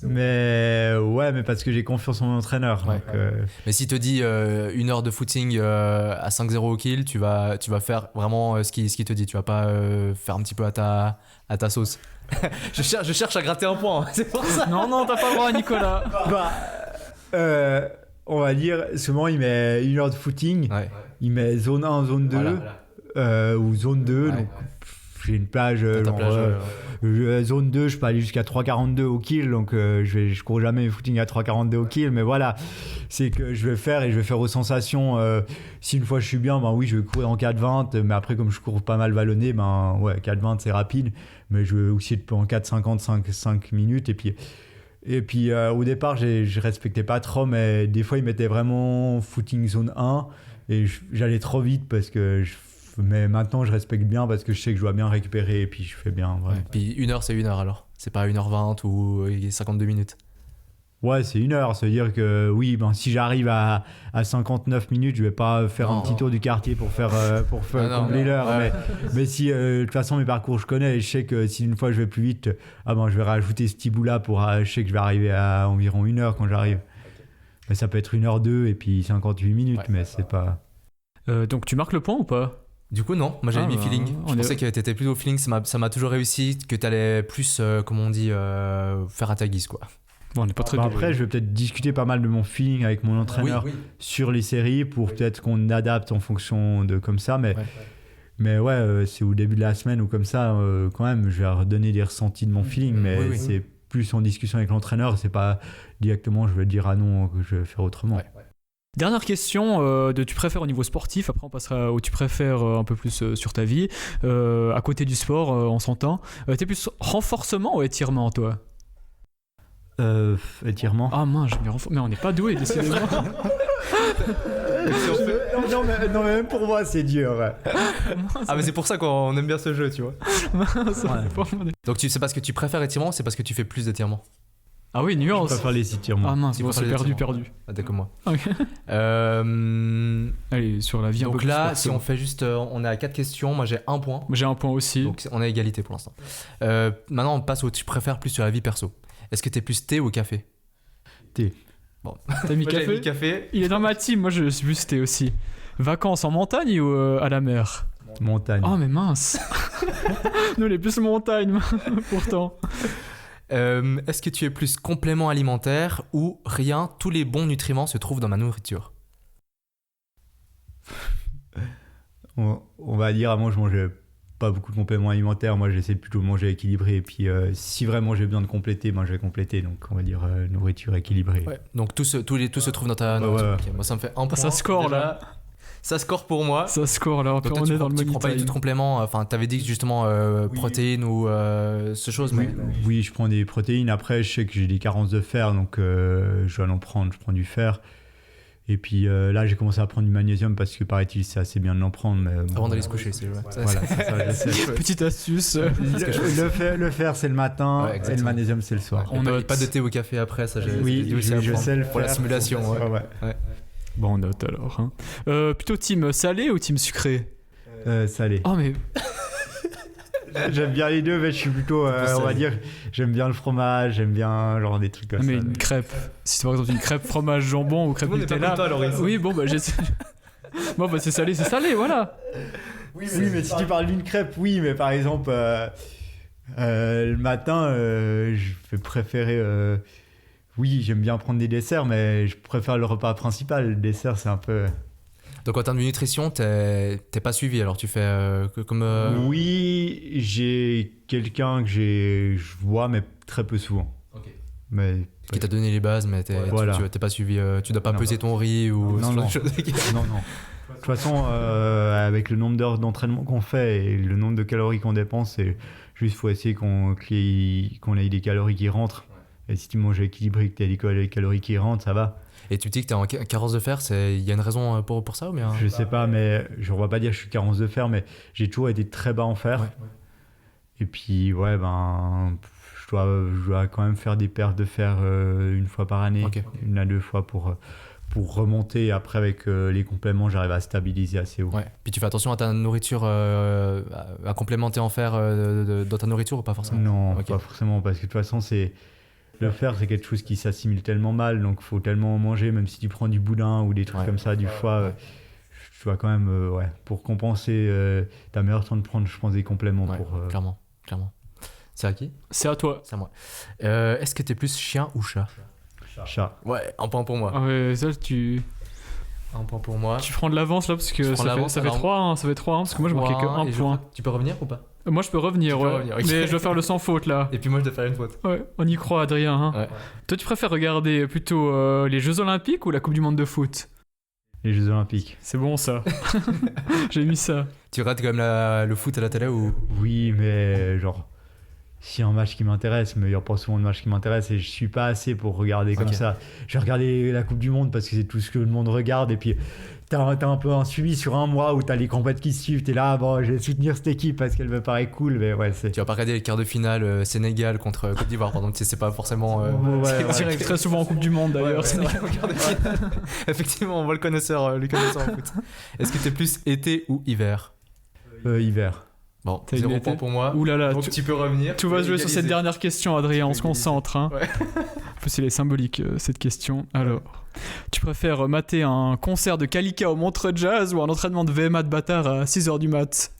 Mais mais parce que j'ai confiance en mon entraîneur. Ouais. Donc, Mais si te dit 1 heure de footing à 5-0 au kill, tu vas faire vraiment ce qu'il te dit. Tu vas pas faire un petit peu à ta sauce. je cherche à gratter un point, hein, c'est pour ça. Non, t'as pas le droit Nicolas. on va dire, souvent il met 1 heure de footing, Ouais. il met zone 1, zone 2 Voilà. ou zone 2. Ouais. Donc j'ai une plage, Ta genre, plage, zone 2, je peux aller jusqu'à 3,42 au kill, donc je cours jamais mes footings à 3,42 au kill, mais voilà, c'est que je vais faire aux sensations. Si une fois je suis bien, oui, je vais courir en 4,20, mais après comme je cours pas mal vallonné, 4,20 c'est rapide, mais je vais aussi être en 4,50, 5 minutes, et puis au départ je respectais pas trop, mais des fois ils mettaient vraiment footing zone 1 et j'allais trop vite parce que mais maintenant je respecte bien parce que je sais que je dois bien récupérer et puis je fais bien. Ouais, Puis 1 heure c'est 1 heure alors. C'est pas 1h20 ou 52 minutes. ouais, c'est 1 heure, ça veut dire que oui, si j'arrive à 59 minutes, je vais pas faire Non. un petit tour du quartier pour faire Ah non, combler l'heure, ouais. mais si de toute façon mes parcours je connais et je sais que si une fois je vais plus vite, je vais rajouter ce petit bout là pour je sais que je vais arriver à environ 1 heure quand j'arrive. Mais ça peut être 1h02 et puis 58 minutes, Ouais. mais c'est pas. Donc tu marques le point ou pas? Du coup non, moi j'avais mis feeling. on Je est- pensais que t'étais plutôt feeling, ça m'a toujours réussi, que t'allais plus, comme on dit, faire à ta guise quoi. Bon, on n'est pas très doué. Après, je vais peut-être discuter pas mal de mon feeling avec mon entraîneur sur les séries pour peut-être qu'on adapte en fonction de comme ça, mais c'est au début de la semaine ou comme ça, quand même, je vais redonner des ressentis de mon feeling, mais Oui. c'est plus en discussion avec l'entraîneur, c'est pas directement je vais dire non, que je vais faire autrement. Ouais. Dernière question de tu préfères au niveau sportif, après on passera au tu préfères un peu plus sur ta vie. À côté du sport, on s'entend. T'es plus renforcement ou étirement toi? Étirement. Ah mince, j'ai mis mais on n'est pas doué décidément. Non, mais même pour moi, c'est dur. Ouais. Ah mais c'est pour ça qu'on aime bien ce jeu, tu vois. Mince, on Ouais. est pas- on est- Donc c'est parce que tu préfères étirement, c'est parce que tu fais plus d'étirements. Ah oui, Je nuance. préfère les étirements. Ah mince, Tu bon, préfères c'est les perdu, étirements. perdu. Ah, d'accord moi. Ok. Allez, sur la vie un peu Donc plus là, perso. si on fait juste, on est à 4 questions, moi j'ai 1 point. J'ai un point aussi. Donc on est à égalité pour l'instant. Maintenant on passe au tu préfères plus sur la vie perso. Est-ce que t'es plus thé ou café? Thé. Bon. T'as mis Moi, j'avais café mis café. Il est dans ma team, moi je suis plus thé aussi. Vacances en montagne ou à la mer? Montagne. Oh mais mince. Nous on est plus montagne pourtant. Est-ce que tu es plus complément alimentaire ou rien, tous les bons nutriments se trouvent dans ma nourriture? On va dire, avant je mangeais pas beaucoup de compléments alimentaires, moi j'essaie plutôt de manger équilibré, et puis si vraiment j'ai besoin de compléter, je vais compléter, donc on va dire nourriture équilibrée. Ouais. Donc tout se trouve dans ta Ouais, nourriture. ouais. Ok, moi ça me fait 1 point. Ça score, déjà. là. Ça score pour moi. Ça score là, Donc toi, on tu est dans le tu money prends pas du tout time. de compléments, enfin t'avais dit que justement protéines ou ce chose, mais Oui, je prends des protéines, après je sais que j'ai des carences de fer, donc je dois en prendre, je prends du fer. Et puis là j'ai commencé à prendre du magnésium parce que paraît-il c'est assez bien de l'en prendre. Mais, bon, avant d'aller se coucher, c'est vrai. Voilà, c'est ça, je sais. Petite astuce. Le fer c'est le matin Ouais, et le exactement. magnésium c'est le soir. On Pas, note. pas de thé ou café après, ça j'ai Oui, j'ai dû aussi je apprendre sais le pour la faire. simulation. Ouais. Ouais. Bon, on note alors. Hein. Plutôt team salé ou team sucré? Salé. Oh mais J'aime bien les deux, mais je suis plutôt, on va dire, j'aime bien le fromage, j'aime bien genre des trucs comme mais ça. une crêpe. Si c'est par exemple une crêpe fromage jambon ou crêpe Tout le monde n'est pas Nutella. comme toi, Loris. Oui, bon bah j'ai. Bon bah c'est salé, voilà. Oui, mais si tu parles d'une crêpe, oui, mais par exemple, le matin, je vais préférer. Oui, j'aime bien prendre des desserts, mais je préfère le repas principal. Le dessert, c'est un peu. Donc en termes de nutrition, t'es pas suivi, alors tu fais comme... Oui, j'ai quelqu'un que je vois, mais très peu souvent. Ok. Mais Qui t'a donné les bases, mais Voilà. t'es pas suivi, tu dois pas Non. peser ton riz ou Non, ce genre non. de choses. non. De toute façon, avec le nombre d'heures d'entraînement qu'on fait et le nombre de calories qu'on dépense, c'est juste faut essayer qu'on ait des calories qui rentrent. Et si tu manges équilibré, que tu as des calories qui rentrent, ça va. Et tu dis que t'es en carence de fer, il y a une raison pour ça ou bien... Je sais pas, mais je ne vais pas dire que je suis carence de fer, mais j'ai toujours été très bas en fer. Ouais. Et puis, ouais, je dois quand même faire des pertes de fer une fois par année, Ok. 1 à 2 fois pour remonter. Après, avec les compléments, j'arrive à stabiliser assez haut. Ouais. Puis tu fais attention à ta nourriture, à complémenter en fer dans ta nourriture ou pas forcément? Non, Ok. pas forcément, parce que de toute façon, le fer, c'est quelque chose qui s'assimile tellement mal, donc il faut tellement en manger, même si tu prends du boudin ou des trucs Ouais. comme ça, du foie, tu vas quand même, pour compenser, t'as meilleur temps de prendre, je pense, des compléments Ouais, pour... clairement. C'est à qui? C'est à toi. C'est à moi. Est-ce que t'es plus chien ou chat? Chat. Ouais, un point pour moi. Ah ouais, ça, tu Un point pour moi. prends de l'avance là parce Je que prends de l'avance, ça fait alors- 3, hein, ça fait 3 parce que moi je manquais que 1 Et point. Tu peux revenir ou pas? Moi je peux revenir, Tu peux ouais. revenir, ok. Mais je dois faire le sans faute là. Et puis moi je dois faire une faute. Ouais, on y croit, Adrien. Hein. Ouais. Toi, tu préfères regarder plutôt les Jeux Olympiques ou la Coupe du Monde de foot? Les Jeux Olympiques. C'est bon ça. J'ai mis ça. Tu rates quand même le foot à la télé ou... Oui, mais genre, s'il y a un match qui m'intéresse, mais il n'y a pas souvent de match qui m'intéresse et je suis pas assez pour regarder comme Ok. ça. Je vais regarder la Coupe du Monde parce que c'est tout ce que le monde regarde et puis t'as un peu un suivi sur un mois où t'as les compètes qui suivent, t'es là, bon, je vais soutenir cette équipe parce qu'elle me paraît cool, mais ouais, c'est... Tu vas pas regarder les quarts de finale Sénégal contre Côte d'Ivoire, pardon, tu sais, c'est pas forcément... Ouais, c'est ouais. direct. Très souvent en Coupe du Monde d'ailleurs. Ouais, ouais, ouais, quart de finale. Effectivement, on voit le connaisseur en foot. Est-ce que t'es plus été ou hiver? Hiver. Bon, T'as 0 une point été pour moi. Ouh là là, Donc tu peux revenir. tout va se jouer sur cette dernière question, Adrien. On se concentre. Hein. Ouais. En plus, il est symbolique cette question. Alors, tu préfères mater un concert de Kalika au Montreux Jazz ou un entraînement de VMA de bâtard à 6h du mat?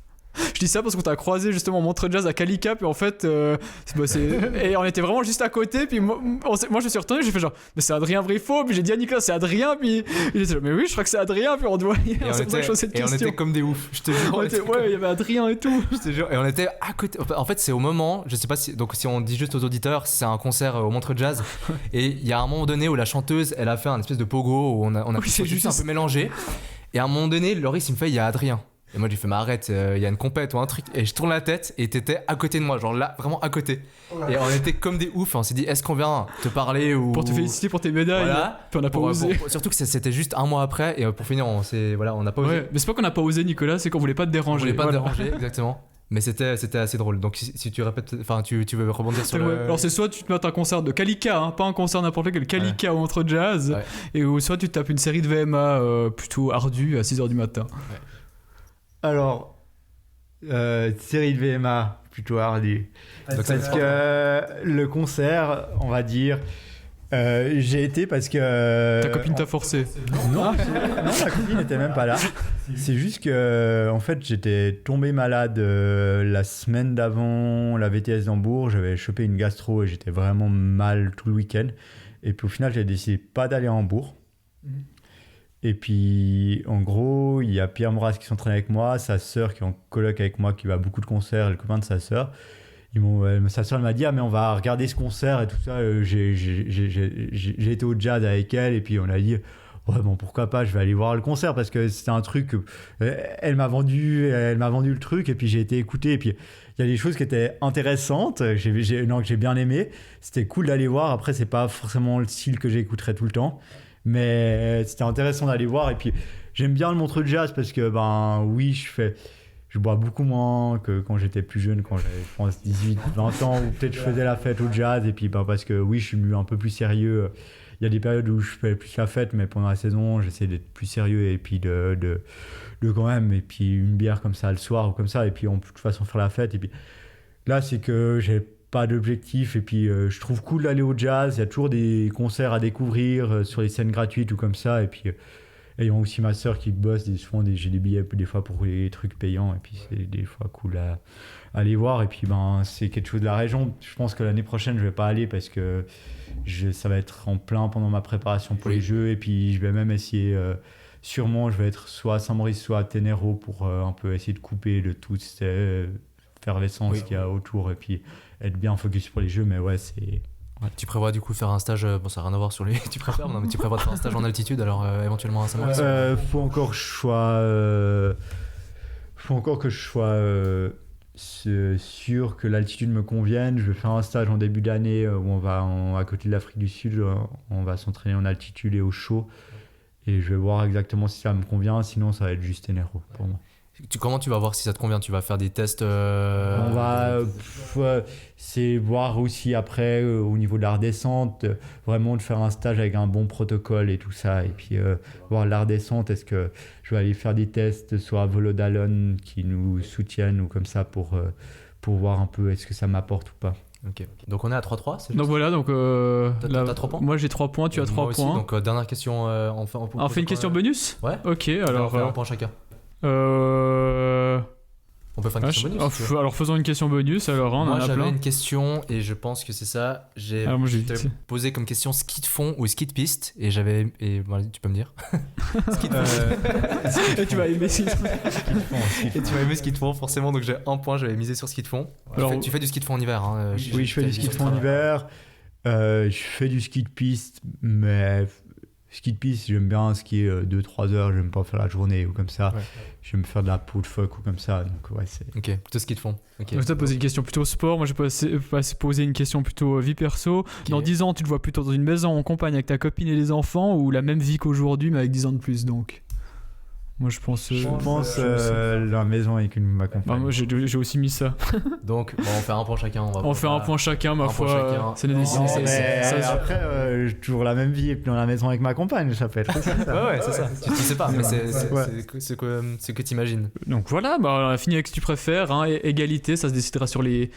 Je dis ça parce qu'on t'a croisé justement au Montreux Jazz à Kalika, puis en fait, et on était vraiment juste à côté, puis moi je me suis retourné, j'ai fait genre, mais c'est Adrien Briffaut, puis j'ai dit à Nicolas, c'est Adrien, puis il était genre, mais oui, je crois que c'est Adrien, puis on doit y Et c'est pour ça que je pose cette on question. était comme des oufs, je te jure. On était- ouais, il y avait Adrien et tout. Je te jure. Et on était à côté. En fait, c'est au moment, je sais pas si. Donc, si on dit juste aux auditeurs, c'est un concert au Montreux Jazz. Et il y a un moment donné où la chanteuse, elle a fait un espèce de pogo où on a Oui, c'est juste un juste. peu mélangé. Et à un moment donné, Loris, il me fait, il y a Adrien. Et moi, j'ai fait, mais arrête, il y a une compète ou un truc. Et je tourne la tête et t'étais à côté de moi, genre là, vraiment à côté. Et on était comme des oufs. On s'est dit, est-ce qu'on vient te parler ou. Pour te féliciter pour tes médailles. Voilà. Puis on n'a pas Pour- osé. surtout que c'était juste un mois après. Et pour finir, on n'a pas osé. Ouais, mais c'est pas qu'on n'a pas osé, Nicolas, c'est qu'on voulait pas te On déranger. voulait pas te Voilà. déranger, exactement. Mais c'était assez drôle. Donc si tu répètes, enfin tu veux rebondir sur Ouais. le. Alors c'est soit tu te mets un concert de Kalika, hein, pas un concert n'importe lequel, Kalika au Montreux Jazz, Ouais. et ou soit tu te tapes une série de VMA plutôt ardue à 6h du matin. Alors, série de VMA, plutôt hardie. Donc, Parce que le concert, on va dire, j'ai été parce que... Ta copine t'a forcé. Non, ma copine n'était même pas là. C'est juste que, en fait, j'étais tombé malade la semaine d'avant la VTS d'Hambourg. J'avais chopé une gastro et j'étais vraiment mal tout le week-end. Et puis au final, j'ai décidé pas d'aller à Hambourg. Et puis, en gros, il y a Pierre Moras qui s'entraîne avec moi, sa sœur qui est en coloc avec moi, qui va à beaucoup de concerts, le copain de sa sœur. Sa sœur m'a dit, ah mais on va regarder ce concert et tout ça. J'ai été au jazz avec elle et puis on a dit, ouais bon pourquoi pas, je vais aller voir le concert parce que c'était un truc, elle m'a vendu le truc et puis j'ai été écouté et puis il y a des choses qui étaient intéressantes, que j'ai bien aimé. C'était cool d'aller voir. Après c'est pas forcément le style que j'écouterais tout le temps, mais c'était intéressant d'aller voir. Et puis j'aime bien le Montreux Jazz parce que ben oui je bois beaucoup moins que quand j'étais plus jeune, quand j'avais je pense 18, 20 ans, où peut-être je faisais la fête au jazz, et puis ben, parce que oui, je suis un peu plus sérieux. Il y a des périodes où je fais plus la fête, mais pendant la saison, j'essaie d'être plus sérieux, et puis de quand même, et puis une bière comme ça le soir, ou comme ça, et puis on peut de toute façon faire la fête. Et puis là, c'est que j'ai pas d'objectif, et puis je trouve cool d'aller au jazz, il y a toujours des concerts à découvrir sur les scènes gratuites ou comme ça, et puis... ayant aussi ma sœur qui bosse, j'ai des billets des fois pour les trucs payants et puis c'est des fois cool à aller voir. Et puis ben, c'est quelque chose de la région. Je pense que l'année prochaine je vais pas aller parce que ça va être en plein pendant ma préparation pour les Jeux et puis je vais même essayer sûrement, je vais être soit à Saint-Maurice, soit à Ténéraux pour un peu essayer de couper de toute cette effervescence qu'il y a autour et puis être bien focus pour les jeux. Mais ouais, c'est... Ouais. Tu prévois du coup faire un stage, bon ça n'a rien à voir sur les... tu préfères, non mais tu prévois de faire un stage en altitude alors éventuellement à Saint-Maurice? Faut encore que je sois sûr que l'altitude me convienne. Je vais faire un stage en début d'année où on va à côté de l'Afrique du Sud, on va s'entraîner en altitude et au chaud. Et je vais voir exactement si ça me convient, sinon ça va être juste Ténéraux pour moi. Comment tu vas voir si ça te convient? Tu vas faire des tests On va c'est voir aussi après au niveau de la redescente, vraiment de faire un stage avec un bon protocole et tout ça. Et puis voir la redescente, est-ce que je vais aller faire des tests soit à Volodalone qui nous soutiennent ou comme ça pour voir un peu est-ce que ça m'apporte ou pas. Ok. Donc on est à 3-3, c'est juste. Donc voilà, donc T'as 3 points? moi j'ai 3 points, tu as 3 Moi aussi, points. donc dernière question, on fait une question bonus? Ouais. Ok, On alors... fait un point chacun. On peut faire une question bonus si tu veux. Alors faisons une question bonus, alors on Moi en a j'avais plein. une question et je pense que c'est ça. Moi, Je t'avais posé comme question ski de fond ou ski de piste et voilà, tu peux me dire. Ski de fond. Et tu vas aimer ski de fond. Et tu m'as aimé ski de fond forcément, donc j'ai un point, j'avais misé sur ski de fond. Alors, Tu fais du ski de fond en hiver hein, Oui, je fais du ski de fond en hiver. Je fais du ski de piste, mais ski de piste, j'aime bien skier 2-3 heures, j'aime pas faire la journée ou comme ça. Ouais. J'aime faire de la peau de phoque ou comme ça. Donc ouais, c'est... Ok, plutôt ski de fond. Okay. Je t'ai posé une question plutôt sport, moi j'ai posé une question plutôt vie perso. Okay. Dans 10 ans, tu te vois plutôt dans une maison en campagne avec ta copine et les enfants ou la même vie qu'aujourd'hui mais avec 10 ans de plus donc? Moi je pense la maison avec ma compagne. Bah, moi j'ai aussi mis ça. Donc bon, on fait un point chacun. On fait un point chacun, ma foi. C'est Après, toujours la même vie et puis dans la maison avec ma compagne, ça peut être aussi ça. Ouais, c'est ça. Tu sais pas, mais c'est que t'imagines. Donc voilà, on a fini avec ce que tu préfères, hein, égalité, ça se décidera sur les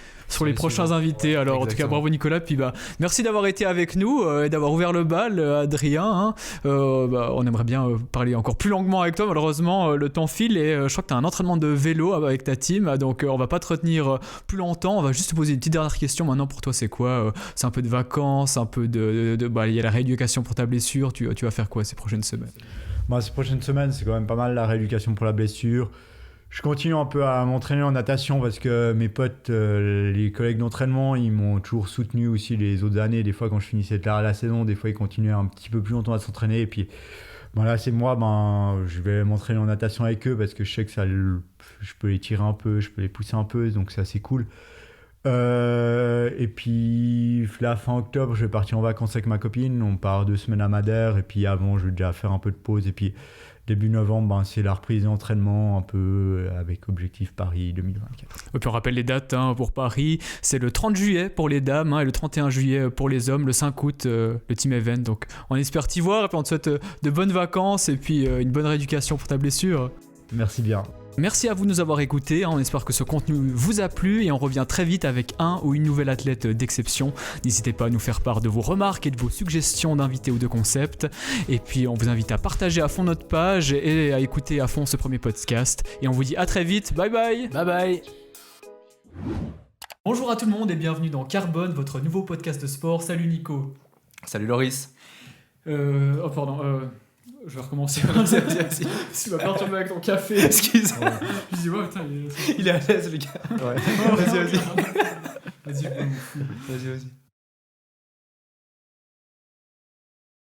prochains invités. Alors exactement. En tout cas, bravo Nicolas, puis merci d'avoir été avec nous et d'avoir ouvert le bal, Adrien. Hein. On aimerait bien parler encore plus longuement avec toi, malheureusement le temps file et je crois que tu as un entraînement de vélo avec ta team, donc on va pas te retenir plus longtemps, on va juste te poser une petite dernière question. Maintenant pour toi c'est quoi? C'est un peu de vacances, un peu il y a la rééducation pour ta blessure, tu vas faire quoi ces prochaines semaines? Ces prochaines semaines c'est quand même pas mal la rééducation pour la blessure. Je continue un peu à m'entraîner en natation parce que mes potes, les collègues d'entraînement, ils m'ont toujours soutenu aussi les autres années. Des fois quand je finissais la saison, des fois ils continuaient un petit peu plus longtemps à s'entraîner et puis là c'est moi, je vais m'entraîner en natation avec eux parce que je sais que je peux les tirer un peu, je peux les pousser un peu, donc c'est assez cool. Et puis là fin octobre je vais partir en vacances avec ma copine, on part 2 semaines à Madère et puis avant je vais déjà faire un peu de pause et puis début novembre c'est la reprise d'entraînement un peu avec objectif Paris 2024. Et puis on rappelle les dates pour Paris, c'est le 30 juillet pour les dames et le 31 juillet pour les hommes, le 5 août le team event, donc on espère t'y voir et puis on te souhaite de bonnes vacances et puis une bonne rééducation pour ta blessure. Merci bien. Merci à vous de nous avoir écoutés, on espère que ce contenu vous a plu et on revient très vite avec un ou une nouvelle athlète d'exception. N'hésitez pas à nous faire part de vos remarques et de vos suggestions d'invités ou de concepts. Et puis on vous invite à partager à fond notre page et à écouter à fond ce premier podcast. Et on vous dit à très vite, bye bye. Bye bye. Bonjour à tout le monde et bienvenue dans Carbone, votre nouveau podcast de sport. Salut Nico. Salut Loris. Je vais recommencer. Vas-y. Tu vas perturber avec ton café. Excuse-moi. Je dis, ouais, putain, il est à l'aise, le gars. Ouais. Vas-y. Vas-y.